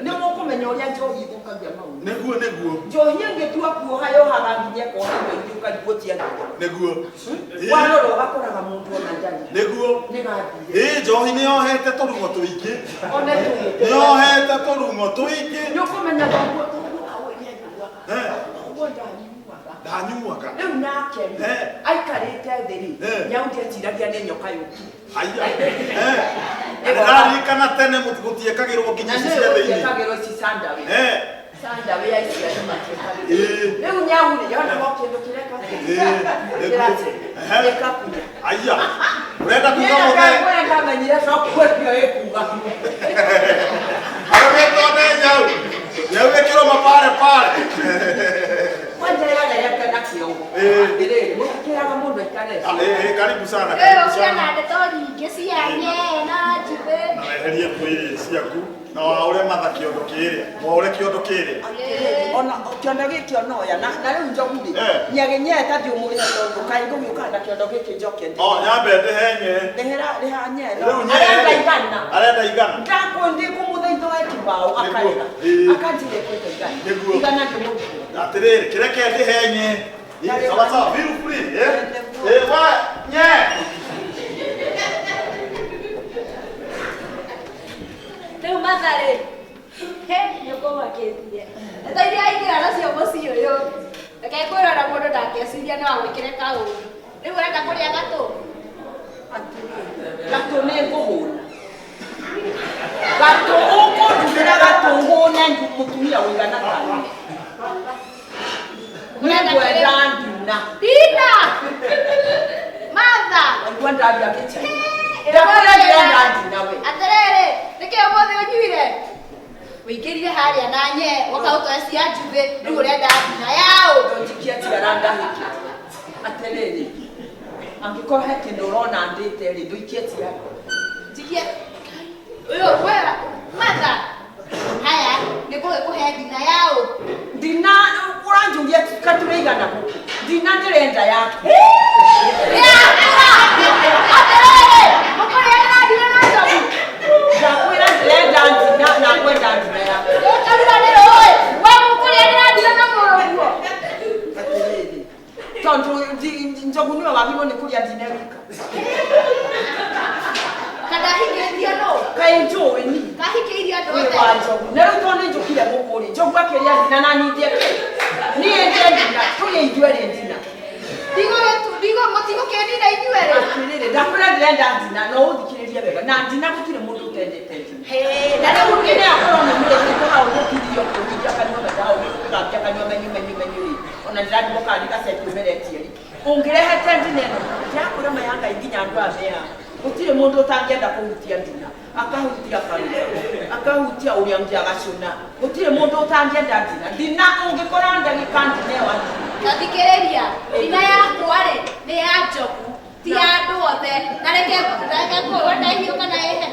nĩmũkũmenya ũrĩa njohi ithũkagia maũndũ nĩguo njohi ĩngĩtua kuoha yohaga nginya kona ndio ũkarigũtia nĩguo warora ũgakoraga mũndũ ona njani nĩguo nĩgathire njohi nĩ yohete tũrung'o tũingĩ one nĩ yohete tũrung'o tũingĩ nĩũkũmenya ndanyuaga rĩu nake aikarĩte thĩ-rĩ nyaũndietiragia nĩ nyoka yũki nĩndaririkana tene gũtiĩkagĩrwo nginya ici cia thĩinĩ ici sandawe ya ici rĩu nyau-rĩ yonaga kĩndũ kĩrekakunya aya ũrenda kuga mũthee ndamenyire cokwĩpio ĩkuga arũgĩtone nyau ĩkĩrwo mapare karibu sana ndeto nyingĩ cia nyena njithĩ na weherie kwĩrĩ ciaku na waũre matha kĩondo kĩrĩa waũre kĩondo kĩrĩa ona kĩondo gĩkĩ onoya na rĩu njogu-rĩ nyagenyeta thiũmũrĩha tondũ kaĩ ngũgĩũka na kĩondo gĩkĩ njoke nyambe ndĩhenye rĩha nyena arenda igana ndĩkũmũthaitha wa kĩbaũ akarega akanjire kwenda igana ndĩmũthia atĩrĩrĩ kĩreke ndĩhenye sawa feel free wa nye rĩu matharĩ nĩũkũmakĩtie ndeto iria aingĩra nacio mũciĩ ũyũ reke kwĩrora mũndũ ndangĩeciria nĩ wa gwĩkĩre kaũndũ rĩu ũrenda kũrĩa gatũ gatũ nĩ ngũhũna gatũ ũkũndugĩra gatũ hũne mũtumia ũigana kana Ndina. Ma ndaria kicha ndakwira ndenda nawe aterere nike omothe unyuire wikirire haria nanye wakautoecia njube riu urenda ndina yao njikia tiaranda hiki aterere angikora he kindu urona ndite ri nduikie tia jikie uyo kwera mata haya niko kuhe ndina yao ndina uranjungia katureigana ndina ndirenda yako njoguniwe wagirwo nĩ kũrĩa ndine wika kana hingĩtie no kaĩ njũĩ ni kahingĩirie andũ othe wa njogu na rĩu tondũ nĩ njũkire gũkũ rĩ njogu akĩrĩa ndina na nyingĩ niĩ ndĩ ndina tũrĩa ithuĩ rĩ ndina ndigo mũtigo kĩndina inyuĩ rĩ atĩrĩrĩ ndakwĩra ndĩrenda ndina no ũthikĩrĩrie wega na ndina gũtirĩ mũndũ ũtendete ndina na rĩu ngine akorwo nĩ mũrĩkĩte hau gũkirio kũhingia kanyua mendao gũkambia kanyua menyu rĩ ona ndĩrathiĩ gũkandĩka ceki ũmeretie rĩ ũngĩrehete ndina ĩno ndĩrakwĩra mayanga nginya andũ a mea gũtirĩ mũndũ ũtangĩenda kũhutia ndina akahutia kanua akahutia ũrĩa ngĩagacũna gũtirĩ mũndũ ũtangĩenda ndina ũngĩkora ndagĩka ndina ĩyo ngathikĩrĩria ndina yakwa rĩ nĩ ya njogu ti ya andũ othe na reke kũrwo na ihiũ kana ĩhe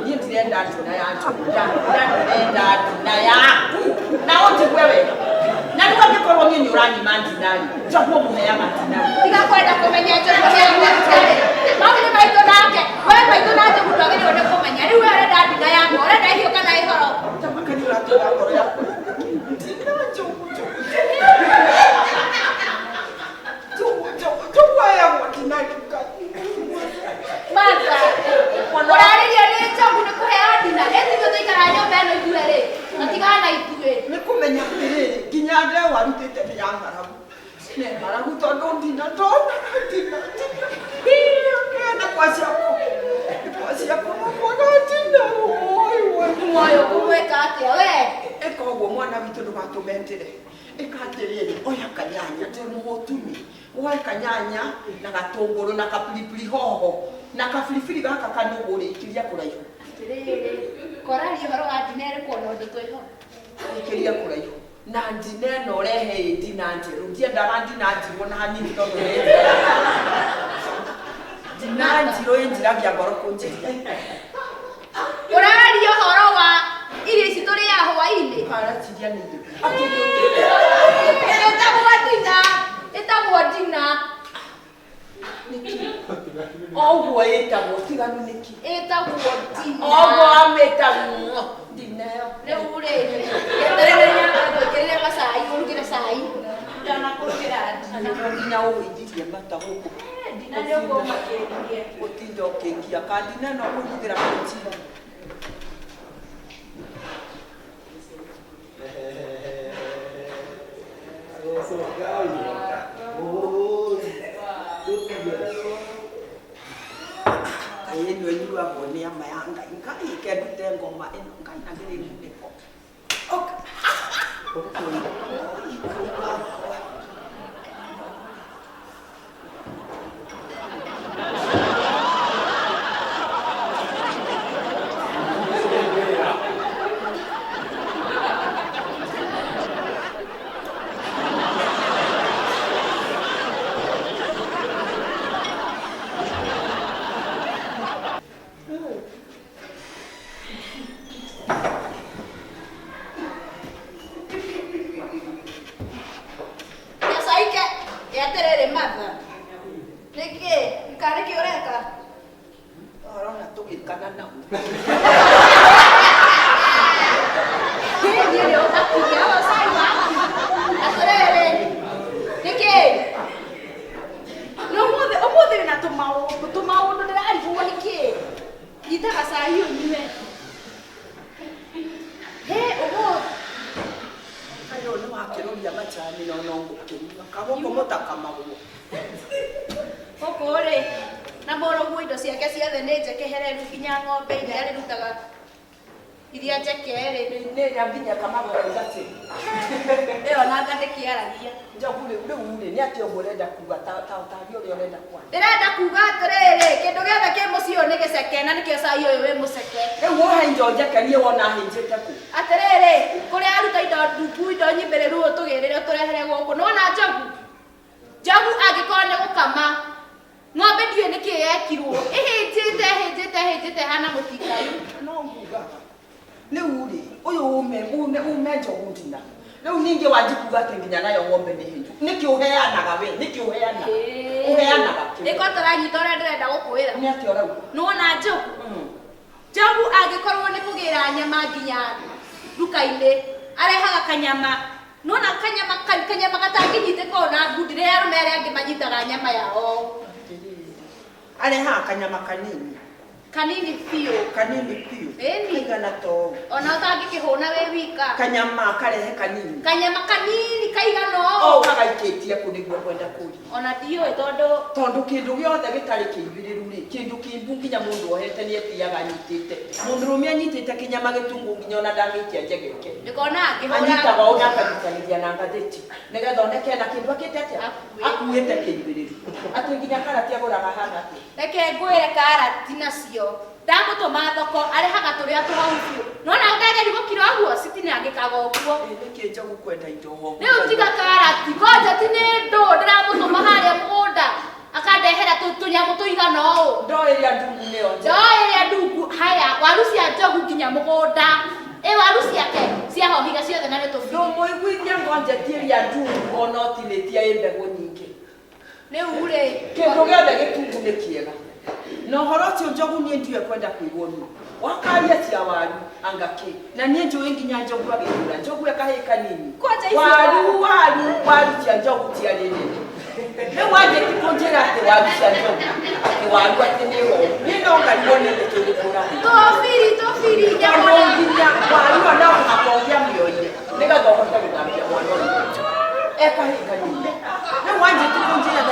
niĩ ndirenda ndina ya njogu ndĩrenda ndina yaku na ũnjigue wega na rĩu angĩkorwo niĩ nĩ ũranyima ndinari njogu ũmũheaga ndinari tiga kwenda kũmenya njogu ciaguarĩ maũndũ maitũ nake we maitũ na njogu ndwagĩrĩirwo nĩ kũmenya rĩu ũrenda ndina yakwa ũrenda ihiũ kana ĩhoro tamakani ũratũra ngoro yakwa Martha, ũrarĩrio nĩ njogu nĩ kũheo ndina ĩtithio tũikara nyũmba ĩno ithuĩ rĩ na tigana ithuĩ nĩ kũmenya atĩrĩrĩ nginya ndĩ warutĩte nĩ ya ng'aragu nĩ ng'aragu tondũ ndina ndona ndina na kwa ciakwa makwaga ndina muoyo kũmwĩka atĩa we ĩka ũguo mwana witũ ndũgatũmentĩre ĩka atĩrĩrĩ oya kanyanya ndĩ mũgũtumi woe kanyanya na gatũngũrũ na kapilipili hoho na kabiribiri gaka kanũgũ rĩkĩria kũraihu atĩrĩrĩ koraria ũhoro wa ndina ĩrĩkwo na ũndũ twĩho rĩkĩria kũraihu na ndina ĩno ũrehe ndina njerũ ndiendaga ndina njirũ na hanini tondũ ndina njirũ ĩnjiragia ngoro kũnjiria ũraria ũhoro wa irio ici tũrĩaga hwaĩ-inĩ aratiria nĩ indo ĩtagwo ndina oguo ĩtagwo tiganu nĩki ĩtagwo ndina oguo amĩtagwo ndina ĩyo rĩu rĩ eterere gwĩkĩrĩre gacai ũrugĩre cai ndanakũrugĩra ndina nginya ũwĩithirie mata gũkũ ndina nĩ ũkũmakĩrĩrie gũtinda ũkĩngia kandina ĩno kũhũthĩra kũnjia ĩno ĩnyuagwo nĩ ama ya Ngai Ngai kendute ngoma ĩno Ngai nagĩrĩirwo iria njekere ne nginya kama ngati eo na ngatekiaragia njogu ule ni ati ogorenda kuga ta uri orenda kwa ndirenda kuga atiriri kindu giothe ki mucii uyu ni giceke na nikio cai uyu wi muceke riu wohe njonja kanie wona hinjite ku atiriri kuria aruta indo nduku indo nyimbiriru tugirire turehere guku nona njogu angikorwo ni gukama ng'ombe ndiũ nĩ kĩ yekirwo ĩhĩnjĩte hana mũtikayu no nguga rĩu rĩ ũyũ ume njogu ndina rĩu ningĩ wanjikuga atĩ nginya nayo ng'ombe nĩ hĩnju nĩkĩ ũheanaga we nĩkĩ ũheanaga nĩko tũranyita ũrĩa ndĩrenda gũkwĩra nĩ atĩ ũrauga nĩwona njogu angĩkorwo nĩ kũgĩra nyama nginya nduka-inĩ arehaga kanyama nona kanyama gatangĩnyitĩkwo na ngundi rĩrĩa arũme arĩa angĩ manyitaga nyama yao arehaga kanyama kanini biũ kaigana to ona ũtangĩkĩhũna wĩ wika kanyama karehe kanyama kanini kaigana ũũ kagaikĩtie kũ nĩguo kwenda kũria ona ndiũĩ tondũ kĩndũ gĩothe gĩtarĩ kĩibĩrĩru rĩ kĩndũ kĩimbu nginya mũndũ ohete nĩ etiaga anyitĩte mũndũrũme anyitĩte kĩnyama gĩtungu nginya ona ndangĩtia njegeke ndĩkona anyitaga ũna akarutanĩria na ngathĩti nĩgetha oneke na kĩndũ akĩte atĩa akuĩte kĩibĩrĩru atĩ nginya karati agũraga hana atĩ reke ngwĩre karati nacio ndamũtũma thoko arehaga tũrĩa tũhau biũ nona ndageri gũkira ũguo citinangĩkaga ũguo nĩkĩ njogu kwenda indo ho rĩu tiga karati konjeti nĩ ndũ ndĩramũtũma harĩa mũgũnda akandehera tũnyamũ tũigana ũũ ndoo ĩrĩa ndungu nĩyo ndoo ĩrĩa ndungu haya waru cia njogu nginya mũgũnda waru ciake ciahohiga ciothe na nĩtũbiũ ndũmũiguithia ngonjeti ĩrĩa ndungu ona ũtinĩtie ĩ mbegũ nyingĩ rĩu rĩ kĩndũ gĩothe gĩtungu nĩ kĩega na ũhoro ũcio njogu niĩ ndiũĩ kwenda kũigwo niĩ wakaria cia waru angakĩ na niĩ njũĩ nginya njogu agĩthura njogu ekahĩ kanini waru cia njogu ciarĩ nene rĩu wanjĩti kũnjĩra atĩ waru cia njogu atĩ waru atĩ nĩ horu niĩ no ngarirwo nĩ gĩkĩgũkũra tũbiri tondũ nginya waru ona ũgakongĩa mĩoire nĩgetha ũhote gũthambia mwana ũyũ ekahĩ kanini rĩu wanjĩti kũnjĩra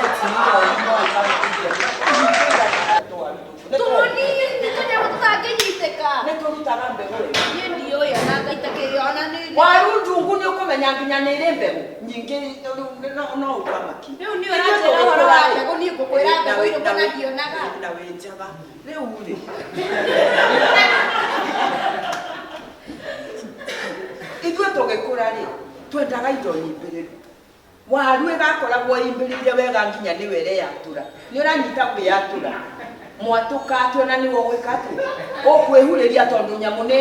nĩtũrutaga mbegũ waru ndungu nĩ ũkũmenya nginya nĩ ĩrĩ mbegũ nyingĩ no ũkamaki na wĩ njaga rĩu rĩ ithuĩ tũgĩkũra rĩ twendaga indo nyĩmbĩrĩru waru ĩgakoragwo imbĩrĩire wega nginya nĩ were yatũra nĩ ũranyita kwĩyatũra mwatũka atĩ ona nĩwe ũgwĩka atĩ ũkwĩhurĩria tondũ nyamũ nĩ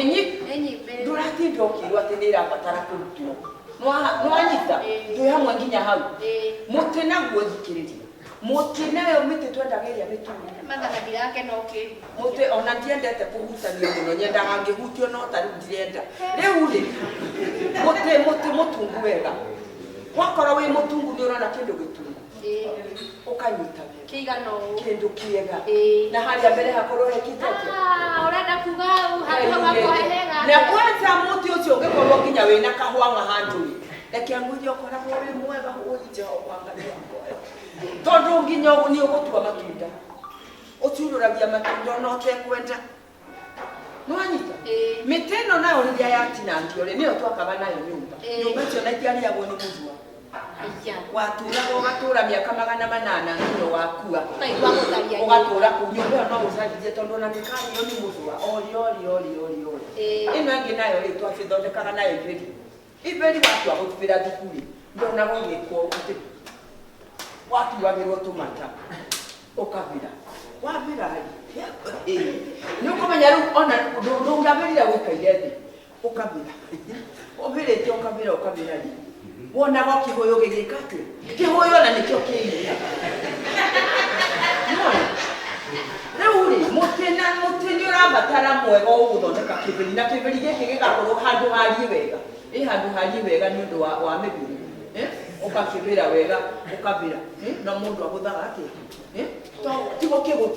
ndũratinda ũkĩrwo atĩ nĩ ĩrabatara kũrutwo nĩwanyita twĩ hamwe nginya hau mũtĩ naguo thikĩrĩria mũtĩ nayo mĩtĩ twendaga ĩrĩa mĩtune mũtĩ ona ndiendete kũhutania mũno nyendaga ngĩhutio no tarĩu ndirenda rĩu rĩ mũtĩ mũtungu wega wakorwo wĩ mũtungu nĩ ũrona kĩndũ gĩtungu ũkanyita kĩndũ kĩega na harĩa mbere hakorwo hekĩte na kwanza mũtĩ ũcio ũngĩkorwo nginya wĩna kahũang'a handũ-rĩ reke ngũithie ũkoragwo wĩ mwega Jehova tondũ nginya ũguo nĩ ũgũtua matunda ũtiurũragia matunda ona ũtekwenda nĩwanyita mĩtĩ ĩno nayo rĩrĩa yatinangio-rĩ nĩyo twakaga nayo nyũmba icio na itiarĩagwo nĩ mũthua watũraga ũgatũra mĩaka 800 nginya wakua ũgatũra kũu nyũmba ĩyo no ũcarithie tondũ ona ndĩkarĩo nĩ mũthua ori ĩno ĩngĩ nayo-rĩ twagĩthondekaga nayo iberi watua gũtubĩra thukuru ndonaga ũgĩkwo atĩ watuagĩrwo tũmata ũkavĩra wavĩra-rĩ nĩ ũkũmenya rĩu ona ndũngĩavĩrire gũikaire thĩ ũkavĩra ũvĩrĩte ũkavĩra-rĩ wonaga kĩhũyũ gĩgĩka atĩ kĩhũyũ na nĩkĩo kĩiria rĩu-rĩ mũtĩ nĩ ũrabatara mwega ũgũthondeka kĩbĩri na kĩbĩri gĩkĩ gĩgakorwo handũ harie wega handũ harie wega nĩ ũndũ wa mĩbĩri ũkakĩbĩra wega ũkavĩra na mũndũ ahũthaga atĩ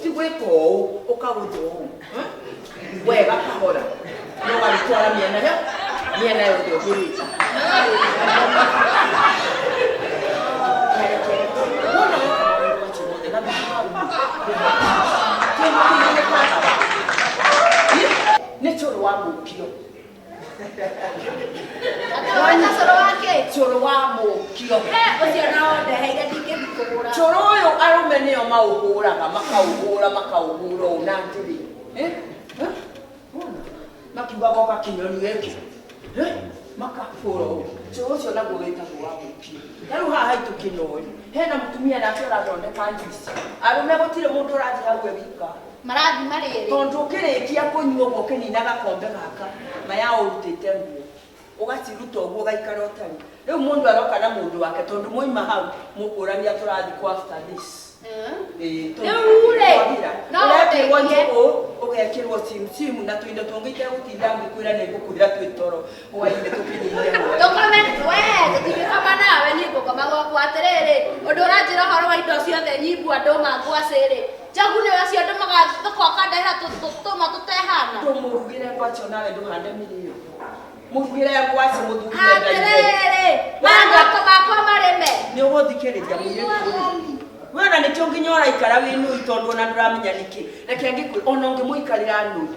tigwĩka ũũ ũkagũtha ũũ wega kahora no gagĩtwara mĩena yothe ũhũrĩte nĩ tũrũ wa mũkio mũkio Ucio nao ndeheire ndingĩthikũgũra. cũrũ ũyũ arũme nĩo maũhũraga makaũhũra ũna atĩrĩ makiugaga oka kĩnyoni gĩkĩ makahũra ũguo cũrũ ũcio naguo wĩtagwo wa mũkio na rĩu haha haitũ kĩnoĩ hena mũtumia nake ũrathondeka njuici arũme gũtirĩ mũndũ ũrathiĩ hau wika Marathi marĩrĩ. tondũ ũkĩrĩkia kũnyua ũguo ũkĩnina gakombe gaka maya ũrutĩte nguo ũgaciruta ũguo ũgaikara ũtarĩ rĩu mũndũ aroka na mũndũ wake tondũ moima hau mũkũrania tũrathiĩ kwa after this ũrekĩrwo njũgũ ũgekĩrwo cimu na tũindo tũngĩ itegũtinda ngĩkwĩra nĩ ngũkwĩra twĩ toro hwainĩ tũkĩnyihia tũtingĩkoma nawe niĩ ngũkoma gwaku atĩrĩrĩ ũndũ ũranjĩra ũhoro wa indo ciothe nyimbu andũ mangwacĩrĩ njogu nĩwe acio andũ magathoko akandehera tũtũma tũtehana tũmũrugĩre ngwacio nawe ndũhande mĩrĩo mũrugĩre ngwaci mũthuri atĩrĩrĩ magoko makwa marĩme nĩ ũgũthikĩrĩria mũirĩtu wena nĩkĩo nginya ũraikara wĩ nũi tondũ ona ndũramenya nĩkĩ reke ngĩkwĩ ona ũngĩmũikarĩra nũi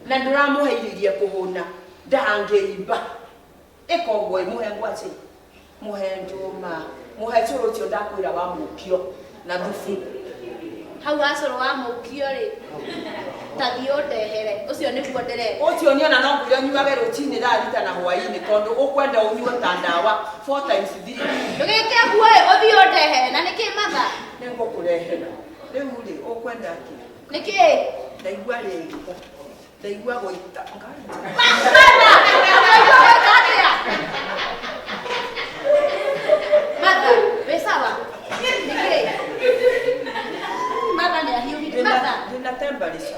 na ndũramũheiririe kũhũna ndangĩimba ĩka ũguo mũhe ngwacĩ mũhe ndũma mũhe cũrũ ũcio ndakwĩra wa mũkio na thubu hau acũrũ wa mũkio-rĩ tathiĩ ũndehere ũcio nĩguo ndĩreka ũcio niĩ ona no ngwĩre nyuage rũcinĩ thaa thita na hwainĩ tondũ ũkwenda ũnyue ta ndawa 4 times 3 ndũgĩke guo ũthiĩ ũndehere na nĩkĩ matha nĩngũkũrehera rĩu-rĩ ũkwenda atĩ nĩkĩ ndaigua rĩngĩ ndaigua gũita matha wĩ sawa nĩkĩ matha nĩ ahiũhire matha ndĩna temperature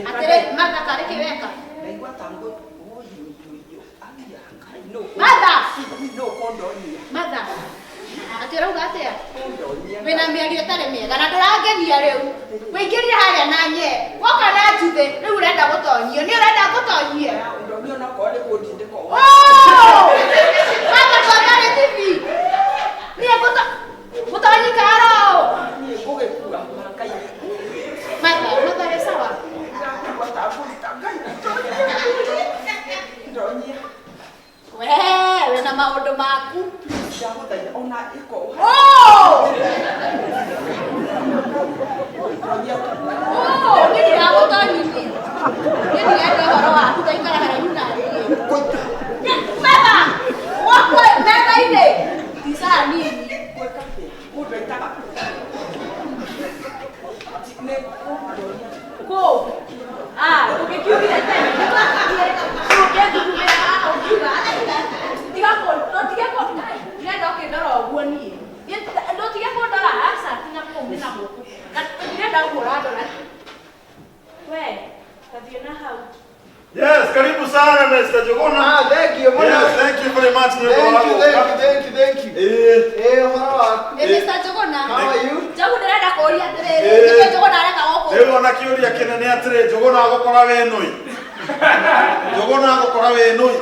atĩrĩ matha karĩ kĩweka ndaigua ta ngũ matha no kondonia matha atĩ ũrauga atĩa wĩna mĩario ĩtarĩ mĩega na ndũrangenia rĩu wĩingĩrire harĩa na nye woka na njuthĩ rĩu ũrenda gũtonyio nĩ ũrenda gũtonyia ndonio onakorwo nĩ kũndindĩka matha twatarĩ tibi niĩ gũtonyika aro niĩ ngũgĩkua makainĩ matha wĩ sawa ndonia wĩna maũndũ maku ndagũthaitha ona ĩko niĩ ndiragũtonyithia niĩ ndirenda ũhoro waku taikara haraihu narĩ matha wakwa metha-inĩ ticara nini mũndũ aitaga kũ ũgĩkiugire tene ũngĩthugumĩra haha ũkiuga ndĩrenda ũkĩndora ũguo niĩ ndũtige kũndora aca tiga kũmĩ na gũkũ ndĩrenda ũguo ũrandora we tathiĩ na hau Yes, karibu sana Mr. Jogona. Thank you. Yes, thank you very much. Thank you. Mr. Jogona. How are you? Jogu ndĩrenda kũũria atĩrĩrĩ nĩkĩo Jogona areka gũkũ Rĩu ona kĩũria kĩnene atĩrĩ Jogona agũkora we nũi. Jogona agũkora we nũi.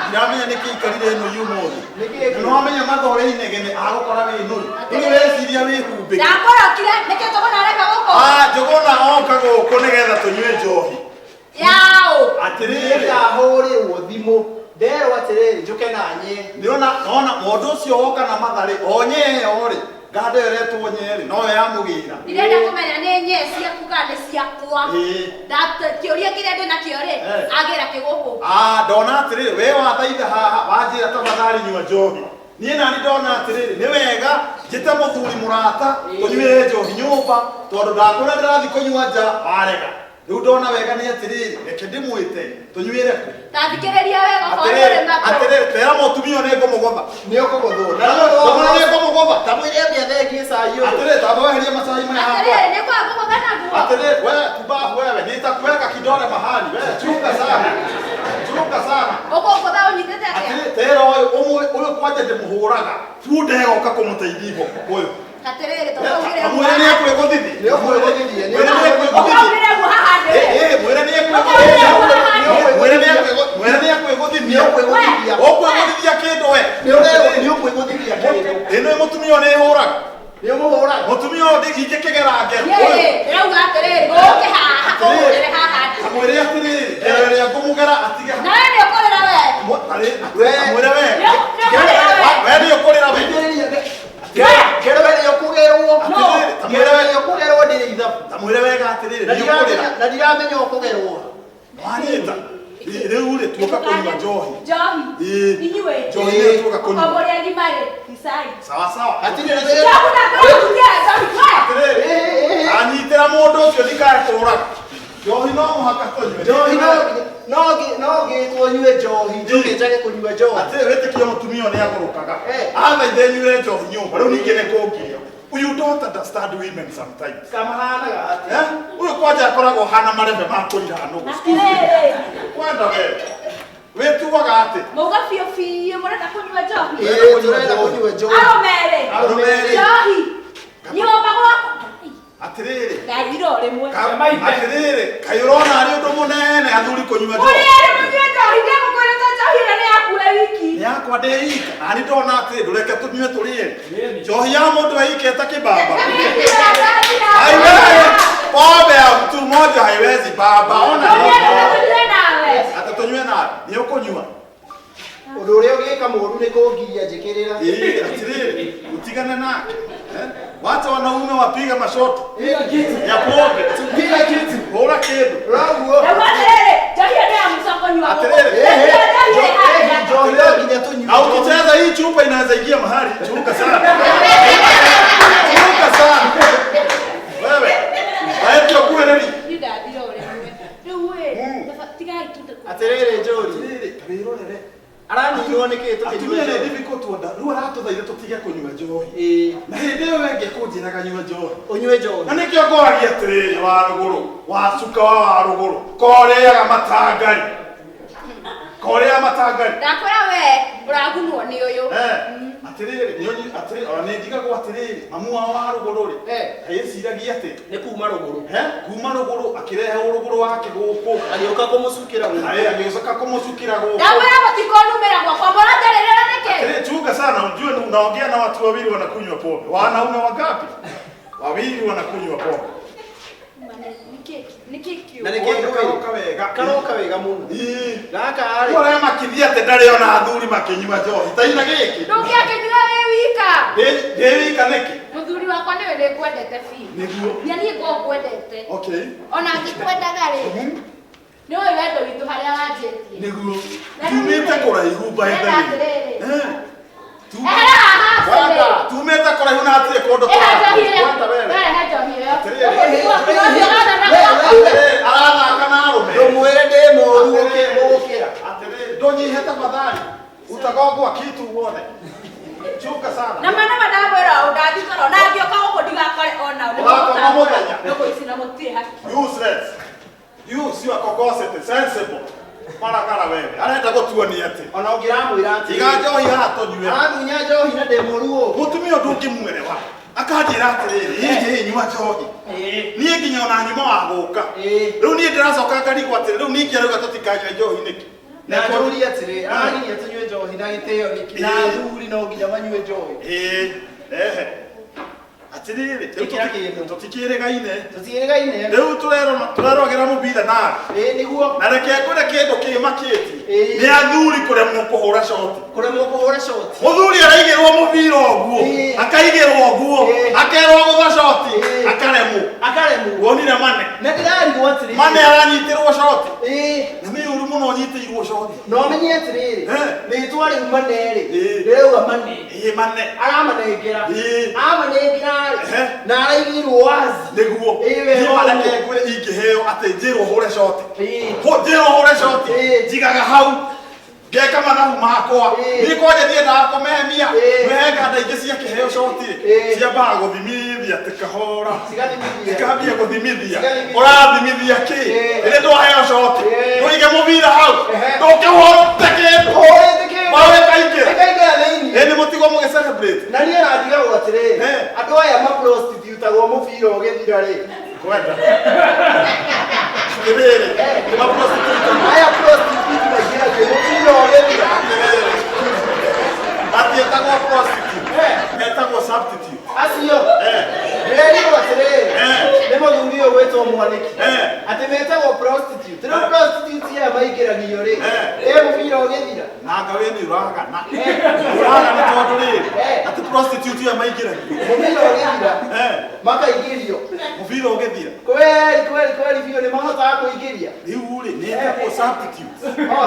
Ndamenya nĩkĩ ikarire nũi ũmũthĩ. No amenya mathore inegene agũkora we nũi. Rĩu reciria wĩhumbĩke. ndakorokire nĩkĩo Jogona areka gũkũ Jogona oka gũkũ nĩgetha tũnyue njohi. yaũ Atĩrĩrĩ ndahũrĩrwo thimũ nderwo atĩrĩrĩ njũke na nye nĩona mũndũ ũcio woka na matharĩ onyeyo-rĩ ngando ĩyo ĩretwo nyerĩ nowe yamũgĩra ndirenda kũmenya nĩ nye ciaku kana nĩ ciakwa kĩũria kĩrĩa ndĩ nakĩo-rĩ agĩra kĩgũkũ ndona atĩrĩrĩ we wathaitha haha wanjĩra tafadhali nyua njohi niĩ nani ndona atĩrĩrĩ nĩ wega njĩte mũthuri mũrata tũnyuĩre njohi nyũmba tondũ ndakwĩra ndĩrathiĩ kũnyua nja warega rĩu ndona wega nĩ atĩrĩrĩ reke ndĩmwĩte tũnyuĩre kũ tathikĩrĩria wega atĩrĩrĩ tera mũtumia ũyũ nĩngũmũgotha nĩ ũkũgũthwo Jogona nĩngũmũgotha tamwĩre mĩathengĩ cai ũyũ atĩrĩrĩ tamweherie macai maya hakwa atĩrĩrĩ nĩ kwa gũgotha naguo atĩrĩrĩ we pumbavu wewe nitakuweka kidole mahali we chunga sana ũkũgotha ũnyitĩte atĩa atĩrĩrĩ tera ũyũ kwanja ndĩmũhũraga bunda ĩgoka kũmũteithia iboko ũyũ atĩrĩrĩ mwĩre nĩ ekwĩgũthithia nĩ ũkwĩgũthithia mwĩre nĩ ekwĩgũthithia ũkaugire guo haha ndĩ mwĩre nĩ ekwĩgũthithia ũkwĩgũthithia kĩndũ we nĩ ũkwĩgũthithia kĩndũ ĩno mũtumia nĩ hũraga nĩ ũmũhũraga mũtumia ũyũ ingĩkĩgera ngero ĩrauga atĩrĩrĩ ũke haha ũhũrĩre haha amwĩre atĩrĩrĩ ngero ĩrĩa ngũmũgera atige nawe nĩ ũkũrĩra we mwĩre we atirire na ndiramenya ukugerwo wanita rĩu rĩ tuoka kũnyua njohi inyuĩ njohi tuoka kũnyua okoria limare isai sawa atirire anyitĩra mũndũ ũcio ndikae kũũraga njohi no mũhaka tũnyue njohi no gĩtwo nyue njohi njũgĩnjage kũnyua njohi atĩ wĩtĩkio mũtumia ũyũ nĩagũrũkaga athaitha nyue njohi nyũmba rĩu ningĩ nĩkũngio. You don't understand women sometimes. Kamahanaga ati. Uyu kwaja akoragwo hana marebe ma kũrira nũgũ. Kwenda we tuaga ati. Mauga fio murenda kunyua njohi. Turenda kunyua njohi. Aromere. Njohi. Nyumba gwako. Atiriri. Ngairo rimwe. Atiriri. Kairona ari undu munene athuri kunyua njohi. Uri kunyua njohi ndemo kwenda njohi na ni yakule wiki. Ni yakwa ndeika. Na ni ndona ati ndureke tunyue turie. Njohi ya mundu aiketa kibaba. Haiwezi. Pombe ya mtu mmoja haiwezi baba. Ona hiyo. Hata tunyue nawe. Ni ukunyua. Undu uria ugika mũru ni kũngiria njĩkĩrĩra. Atiriri. Utigane nake. Wacha wanaume wapiga mashoti ya pombe. Tupiga kitu. Bora kidu. Raguo. Au kicheza hii chupa inaweza ingia mahali. Chunga sana. Chunga sana. Wewe. Hayo kwa nini? Atiriri njori. Kabirorere. Aranirwo nĩ kĩĩ tukinyua nĩ difficult wonder. Rĩu aratũthaitha tũtige kũnyua njohi. Na hĩndĩ ĩyo angĩkũnjĩraga nyua njohi. Unyue njohi. Na nĩkĩo ngoragia atĩrĩrĩ wa rũgũrũ, wa cuka wa rũgũrũ. Koreaga matangari. Korea matangari. Ndakwĩra we ũragunwo nĩ ũyũ. Atĩrĩrĩ, atĩrĩrĩ, ona nĩ ndigagwo atĩrĩrĩ, mamu wao wa rũgũrũ rĩ. Eciragia atĩ nĩ kuma rũgũrũ. Kuma rũgũrũ akĩrehe rũgũrũ wake gũkũ. Agĩũka kũmũcukĩra gũkũ. Agĩcoka kũmũcukĩra gũkũ. Ndakwĩra mũtikonumĩra gwakwa mbona njarĩrĩra nĩkĩ? Chunga sana, ujue unaongea na watu wawili wanakunywa pombe. Wanaume wangapi? Wawili wanakunywa pombe. Na karoka wega mũno. Gaka arĩ. Kore makithia te ndare ona athuri makinyua njohi. Taina gĩkĩ. Ndũngĩakĩnyua wĩ wika. Ndĩ wika nĩkĩ? Mũthuri wakwa nĩwe ndĩkwendete biũ. Nĩguo. Niĩ ngũkwendete. Okay. Ona ngĩkwendaga rĩ. Nĩ ũĩ wendo witũ harĩa wanjĩtie. Nĩguo. Tumĩte kũraihu mbaitha. Tumĩte kũraihu na atirĩ kũndũ kwenda wele. Arathaka na arũme. Ndũmwĩre ndĩ mũru gũkĩra. Atĩrĩrĩ, ndũnyihe tafadhali. Utagogwa kitu uone. Chunga sana. Na mana madamwĩra ũndathikora na ngĩoka gũkũ ndigakore ona ndũgũ ici na mũtirĩ haki. Useless. You sio akogosete sensible. Marakara wewe. Arenda gũtuonia atĩ. Ona ũngĩramwĩra atĩ. Iga njohi haha tũnyue. Arathunya njohi na ndĩ mũru ũũ. Mũtumia ũyũ ndũngĩmwerewa. Akanjĩra atĩrĩrĩ, hihi nyua njohi. Niĩ nginya ona nyuma wa gũka. Rĩu niĩ ndĩracoka ngarigwo atĩrĩrĩ, rĩu ningĩ arauga tũtikanyue njohi nĩkĩ? Na njũria atĩrĩ, aragiria tũnyue njohi na gĩtĩo nĩkĩ? Na athuri no nginya manyue njohi. Atĩrĩrĩ, tũtikĩrĩgaine. Tũtiĩrĩgaine. Rĩu tũrerogera mũbira na. Nĩguo. Na reke ngwĩre kĩndũ kĩmakĩti. Nĩ athuri kũremwo kũhũra shoti. Kũremwo kũhũra shoti. Mũthuri araigĩrwo mũbira ũguo. Akaigĩrwo ũguo. Akerwo gũtha shoti. Akaremwo. Wonire Mane. Na ndĩrarigwo atĩrĩrĩ. Mane aranyitĩrwo shoti. Na nĩ ũru mũno nyitĩirwo shoti. No menye atĩrĩrĩ. Rĩtwa rĩu Mane rĩ. Rĩrauga Mane. Mane. Aramanengera. Amanengera. Na araigirwo wazi. Nĩguo. Niĩ mareke ngwĩre ingĩheo atĩ njĩrwo hũre shoti. Njĩrwo hũre shoti. Njigaga hau. Ngeka mathabu makwa. Niĩ kwanja ndiendaga kũmemia. Wehenga nda ingĩ cia kĩheo shoti. Ciambaga gũthimithia tĩkahora. Cikambia gũthimithia. Ũrathimithia kĩ? Rĩrĩa ndwaheo shoti. Ndũige mũbira hau. Ndũkĩhũrĩte kĩndũ. Mawe kaingĩra thĩinĩ. Nĩ mũtigo mũgĩ-celebrate. Na niĩ randigagwo atĩrĩrĩ. Andũ aya ma-prostitute-agwo mũbira ũgĩthira rĩ. Kwenda. Atĩrĩrĩ. Aya prostitute maingĩragio mũbira ũgĩthira. Atiĩtagwo prostitute. Etagwo substitute. Acio. Ndĩrerirwo atĩrĩrĩ. Nĩ mũthuri ũyũ gwĩtwo to mwaniki ati metagwo prostitute rĩu prostitute ya maingĩragio rĩ mũbira ũgĩthira nanga we nĩ ũragana ũragana tondũ rĩrĩ ati prostitute ya maingĩragio mũbira ũgĩthira makaingĩrio mũbira ũgĩthira kweli biũ nĩ mahotaga kũingĩria rĩu rĩ nĩ etagwo substitute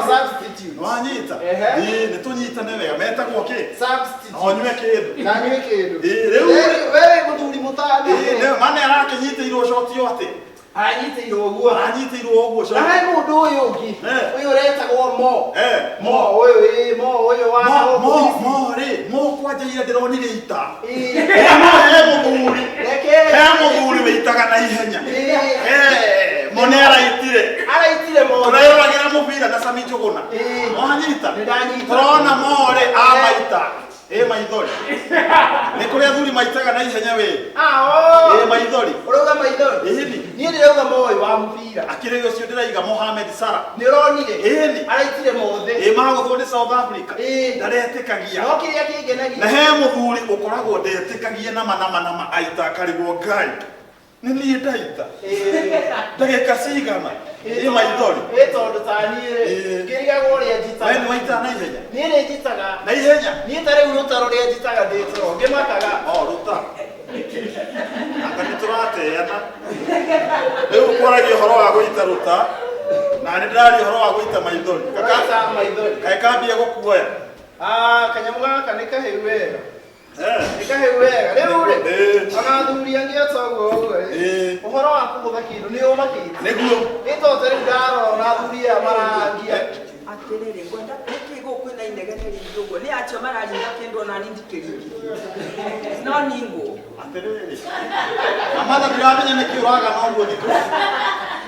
substitute wanyita nĩ tũnyitane wega metagwo kĩ substitute onyue kĩndũ na nyue kĩndũ rĩu we mũthuri mũtana mane arakĩnyitĩirwo coti atĩ anyitĩirwo ũguo coti na he mũndũ ũyũ ũngĩ ũyũ ũretagwo mo ũyũ wa mo kwanjaire ndĩronire ita he mũthuri wĩitaga na ihenya mo nĩ araitire tũreroragĩra mũbira na Sami Njũgũna wanyita tũrona mo rĩ amaita maithori nĩ kũrĩa athuri maitaga na ihenya we maithori ũrauga maithori niĩ ndĩrauga moĩ wa mũbira akĩrĩ ũcio ndĩraiga Mohamed Salah nĩ ũronire araitire mothe magũthwo nĩ South Africa ndaretĩkagia no kĩrĩa kĩngenagia na he mũthuri ũkoragwo ndetĩkagia nama aita akarigwo Ngai nĩ niĩ ndaita ndagĩka cigana maithori tondũ ta niĩ ngĩrigagwo ũrĩa njitaga we nĩ waitaga na ihenya niĩ nĩ njitaga na ihenya niĩ ta rĩu rũta rũrĩa njitaga ndĩtoro ngĩmakaga rũta anga nĩ tũrateana rĩu kwaragia ũhoro wa gũita rũta na nĩ ndĩraria ũhoro wa gũita maithori kaĩ kambia gũkuoya kanyamũ gaka nĩ kahĩu wega nĩkahĩu wega rĩu rĩ ona athuri angĩ otoguo ũguo ũhoro wa kũgũtha kĩndũ nĩ ũmakĩte nĩguo ĩtote rĩu ndarora ona athuri aya marangia atĩrĩrĩ ngwenda nĩkĩ gũkũ na inegene rĩngĩ ũguo nĩ acio mararinga kĩndũ ona niĩ ndikĩringi no ningũ atĩrĩrĩ amatha ndiramenya nĩkĩ ũragana ũguo thikũ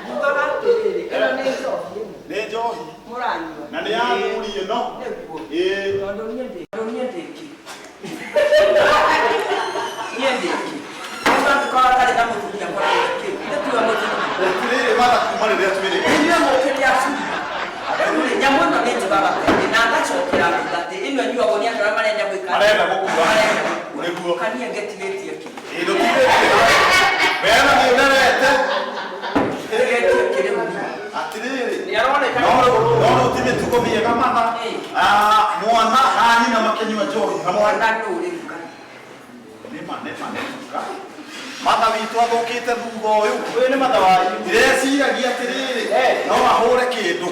ngugaga atĩrĩrĩ ĩno nĩ njohi nĩ njohi mũranyua na nĩ ya thuri ĩno tondũ niĩ ndĩki Kau tak ada kamu yang kau nak itu yang kau atĩrĩrĩ matha kuma rĩrĩa twĩrĩ ini yang mau kerja sini nyamũ ĩno nĩ njigaga na agacokera atĩ ĩno nyuagwo nĩ andũ arĩa marenda gwĩka arenda gũkua nĩguo kania ngetigĩtie kĩ wena nĩ ũrerete ngetigĩtie kĩrĩu atĩrĩrĩ nĩ aroneka no ti mĩtugo mĩega matha mwana na nyina makĩnyua njohi hamwe na nũrĩruka nĩma matha witũ athũkĩte thutha ũyũ nĩ matha wanyu ndĩreciragia atĩrĩrĩ no ahũre kĩndũ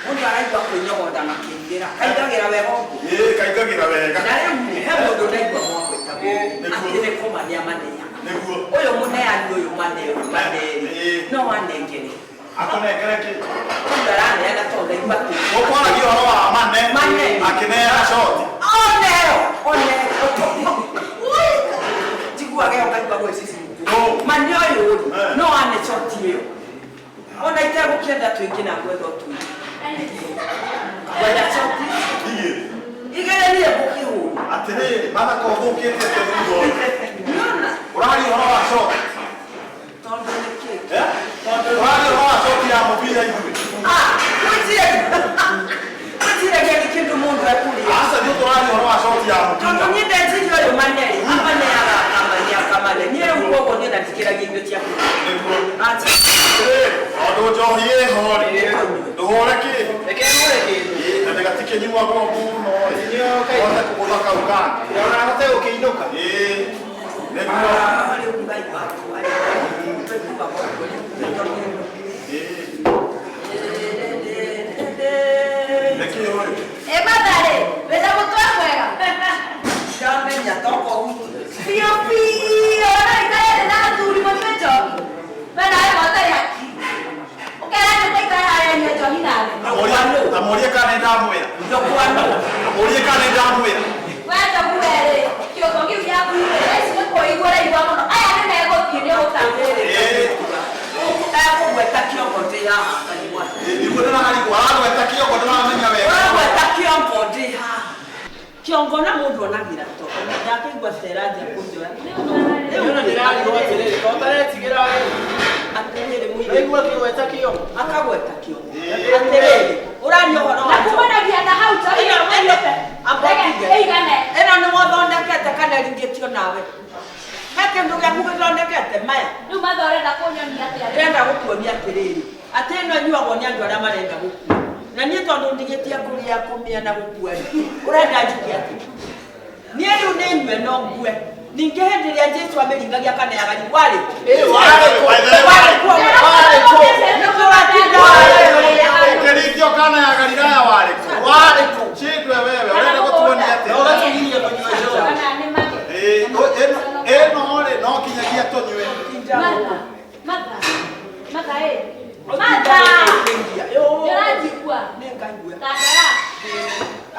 mũndũ araigua kwĩnyogonda makĩingĩra kaingagĩra wega ũguo kaingagĩra wega na rĩu he mũndũ ndaigua mwagwĩta atĩ nĩ kũmania maneana ũyũ mũneani ũyũ maneri no wanengere akũnengere kĩ mũndũ araneana tondũ ndaigua ũkwaragia ũhoro wa mane akĩneana coti jiguage ũkaigua gwĩcici mani ũyũ no ane coti ĩyo ona itegũkĩenda twĩngĩ na gwetha ũtũi gwetha coti igererie gũkĩhũra atĩrĩrĩ mathaka ũthũkĩte te thutha ũyũ ũraria ũhoro wa coti tondũ nĩkĩ ũraria ũhoro wa coti ya mũbira ithuĩ gwĩtiragia nĩ kĩndũ mũndũ ekũrĩa aca nĩ tũraria ũhoro wa coti ya mũbira tondũ niĩ ndeciria ũyũ maneri amaneaga akamane niĩ rĩu koguo niĩ ndatikĩragia indo cia ondũ njohi ĩhorĩ ndũhũre kĩndũ na ndĩgatikĩnyuagwo mũno ote kũgũtha kau kangi ona ahote gũkĩinũka nĩguo rĩu ngai wakwa nĩkĩ ũyũ matharĩ wĩna mũtwe mwega ndamenya toko hutu biũ ona itarĩ na athuri mũnyue njohi wena we matarĩ haki ũkeranyũka itarĩ harĩa nyue njohi nawe amũrie kana ndamwĩra amũrie kana ndamwĩra wenda muerĩ kĩongo kĩu gĩaku ici nĩ kũigua ũraigua mũno aya nĩ megũthiĩ nĩ ũgũtambĩrĩra egũgweta kĩongo ndĩ haha nĩguo ndĩraharigwo aragweta kĩongo ndĩramenya wega ũragweta kĩongo ndĩ haha kĩongo na mũndũ onagĩra toko ndakĩigua ceragia kũnjoya ona ndĩrarigwo atĩrĩrĩ to taretigĩra atĩrĩrĩ mũirĩtu ndaigua kĩgweta kĩongo akagweta kĩongo atĩrĩrĩ ũraria ũhoro wa kumanagia na hau njohi ĩigane ĩno nĩ mũthondekete kana ringĩtio nawe he kĩndũ gĩaku gĩthondekete Kete maya. Ndio madha arenda kunyonia atia. Renda gukuonia atiriri. Ati no nyuagwo ni andu aria marenda gukua. Na nie tondu ndigitia kuria kumia na gukua. Urenda njiki ati. Nie riu ni nywe no ngue. Ninge hindi ria Jesu ameringagia kana ya gari wale. Kerikio kana ya Galilaya wale. Chidwe wewe urenda gutuonia atia. Ogatugiria kunywa njohi. Kana ni mage. Eno ole no kinyagia tonywe. Madha. Madha. Yorajikwa. Nengangua. Tandara.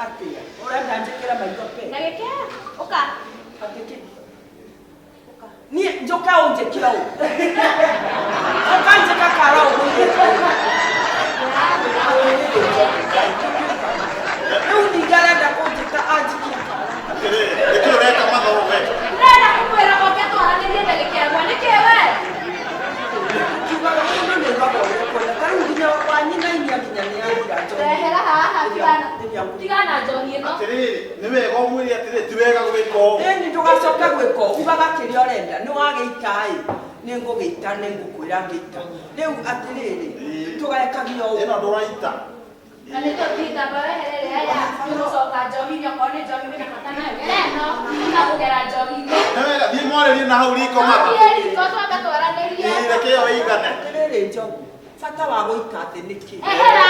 Atia. Urenda njikira maitho pe. Nageke. Oka. Atiki. Oka. Ni njoka unjikira u. Oka njika karao. Eu nigarenda kunjika ajiki. Ekyo reka madha wewe. Nenda kukwera oke twaranirie ndageke agwa nikewe. Rehera haha tigana njohi ĩno. Atiriri nĩ wega ũmwĩre atĩrĩ ti wega gwĩka ũũ. Ĩni ndũgacoke gwĩka ũũ ugaga kĩrĩa ũrenda nĩ wagĩita ĩ nĩ ngũgĩita nĩ ngũkwĩra ngĩita rĩu atĩrĩrĩ tũgekagia ũũ Ĩno ndũraita. Na nĩtũtinda weherere haya tũcoka njohi-inĩ okorwo nĩ njohi wĩna bata nayo ĩno ikagũgera njohi-inĩ. Nĩ wega thiĩ mwarĩrie na hau riko matha. Thiĩ riko twambe twaranĩrie. Reke ĩyo ĩigane. atĩrĩrĩ njogu bata wa gũita atĩ nĩkĩ Ehera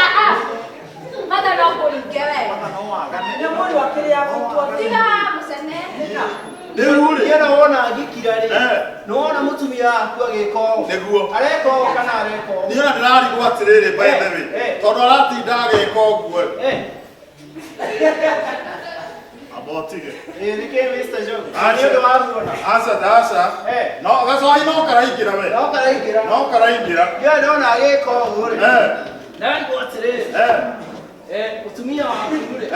Madha no kũringe we. No wagane. nĩ mũndũ akĩrĩa gũtua Tiga mũcene. Rĩu rĩ. Yena wona agikira ri. No wona mutumia waku agika ũũ. Nĩguo. Areka ũũ kana areka ũũ. Niĩ ona ndĩrarigwo atĩrĩrĩ by the way. Tondũ aratinda agĩka ũguo. Abotige. Nike Mr. Jogo. Acha. Nĩ ũndũ wa kuona. Aca. No gacohi no karaingĩra we. No karaingĩra. No karaingĩra. Yeye ndona agika ũũ rĩ. Na ngo atĩrĩrĩ. Mutumia waku rĩ.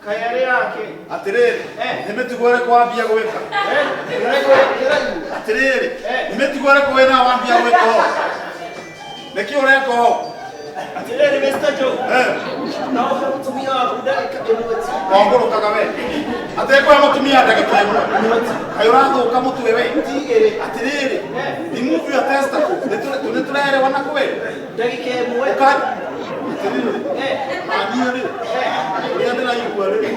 Kayari yake. Atĩrĩrĩ. Nĩ mĩtugo ĩrĩkũ wambia gwĩka? Atĩrĩrĩ. Nĩ mĩtugo ĩrĩkũ wĩna wambia gwĩka ũũ? Nĩkĩ ũreka ũũ? Atĩrĩrĩ Mr. Jogo. No mutumia waku ndagĩka ĩmwe tu. Wangũrũkaga we. Atekũhe mũtumia ndagĩka ĩmwe. Kaĩ ũrathũka mũtwe we. Tigĩrĩ. Atĩrĩrĩ. Remove your testicle. Nĩtũrerewana kweli. Ndagĩka ĩmwe. Mania rĩ. Ũrĩa ndĩraigua rĩ.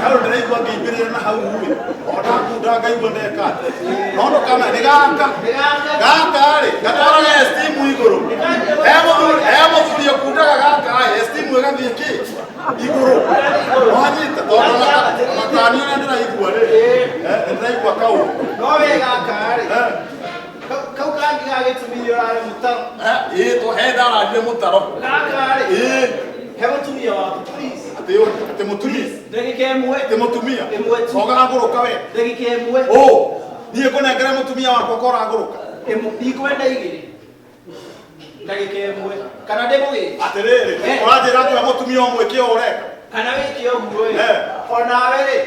Hau ndĩraigua ngĩingĩrĩra na hau rĩ. Ona ngunda ngaigua ndeka. No ndũkame nĩ gaka. Gaka rĩ. Gatwaraga estimu igũrũ. He mũthuri ũkundaga gaka estimu ĩgathiĩ kĩ? Igũrũ. Wanyita tondũ matani ũrĩa ndĩraigua rĩ. Ndĩraigua kau. No wega gaka rĩ. Kau kangi gagĩtumia ũrarĩ mũtaro. Tũhe ndararire mũtaro. Gaka rĩ. He mũtumia waku please. Atĩ mũtumia. Ndagĩka ĩmwe. Atĩ mũtumia. Ĩmwe tu. Ũgagũrũka we. Ndagĩka ĩmwe. Niĩ ngũnengere mũtumia wakwa ũkoragũrũka. Ndikwenda igĩrĩ. Ndagĩka ĩmwe. Kana ndĩmũgĩre. Atĩrĩrĩ. Ũranjĩra atĩa mũtumia ũmwe kĩ ũreka. Kana wĩke ũguo rĩ. Onawe rĩ.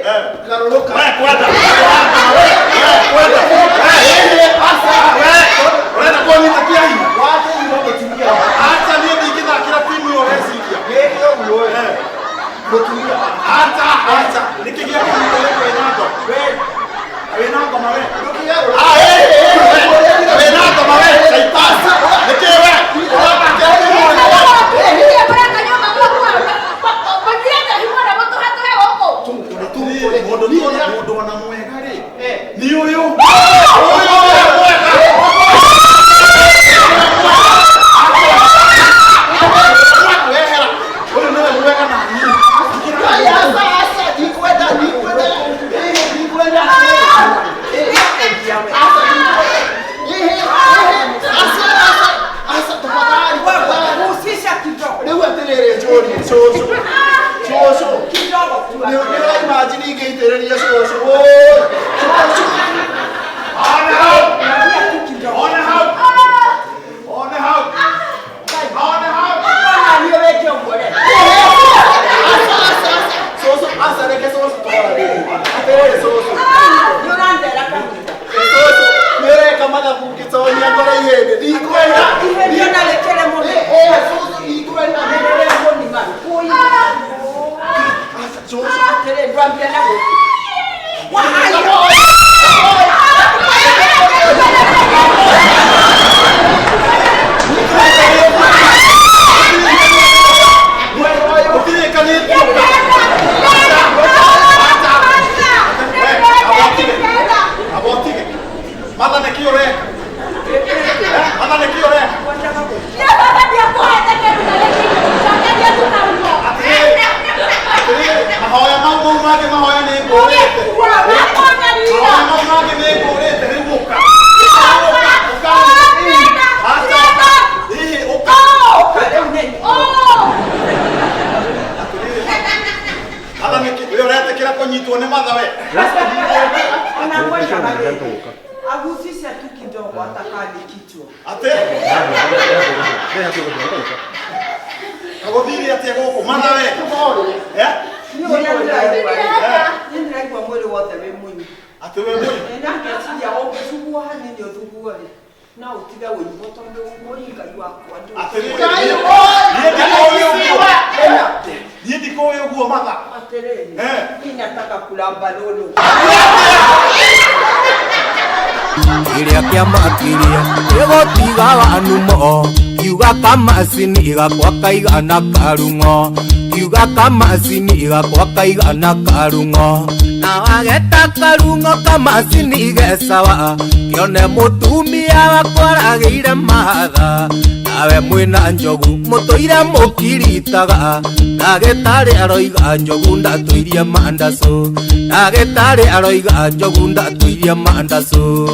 Garũrũka. Kwenda. Ũrenda kũnyita kĩahinya. Wathĩirwo mũtumia waku. Acha niĩ ndingĩthakĩra timu ĩyo weciria. Wĩke ũguo rĩ. Mũtumia waku. Acha. Nĩkĩ gĩakũnyita gĩkũ wĩna ngoma. Wĩna ngoma we. Wĩna ngoma we. Shaitani. Nĩkĩ we. Ũrathakĩra timu ĩyo. Mũndũ ona mwega rĩ. Nĩ ũyũ. Agusisha tu kidogo atakali kichwa. Ate. Agodiri ate goko mana we. Ndio ndio kwa mwili wote we munyi. Ate we munyi. Na kiasi ya wao kuchukua hani ndio tukua. Na utiga wewe botondo ngoni kajua kwa ndio. Ate we. Yedi ko yo go mata. Atereni. Mimi nataka kulamba lolo. Kiria kia makiria Egotiga wanu mo Kiuga kamasini igakwa kaiga na karungo Kiuga kamasini igakwa kaiga na karungo Na wageta karungo kamasini igesawa Kione mutumia wakwaragĩire mahatha Nawe mwĩna njogu mũtũire mũkiritaga Ndagĩtarĩ aroiga njogu ndatũirie mandacu Ndagĩtarĩ aroiga njogu ndatũirie mandacu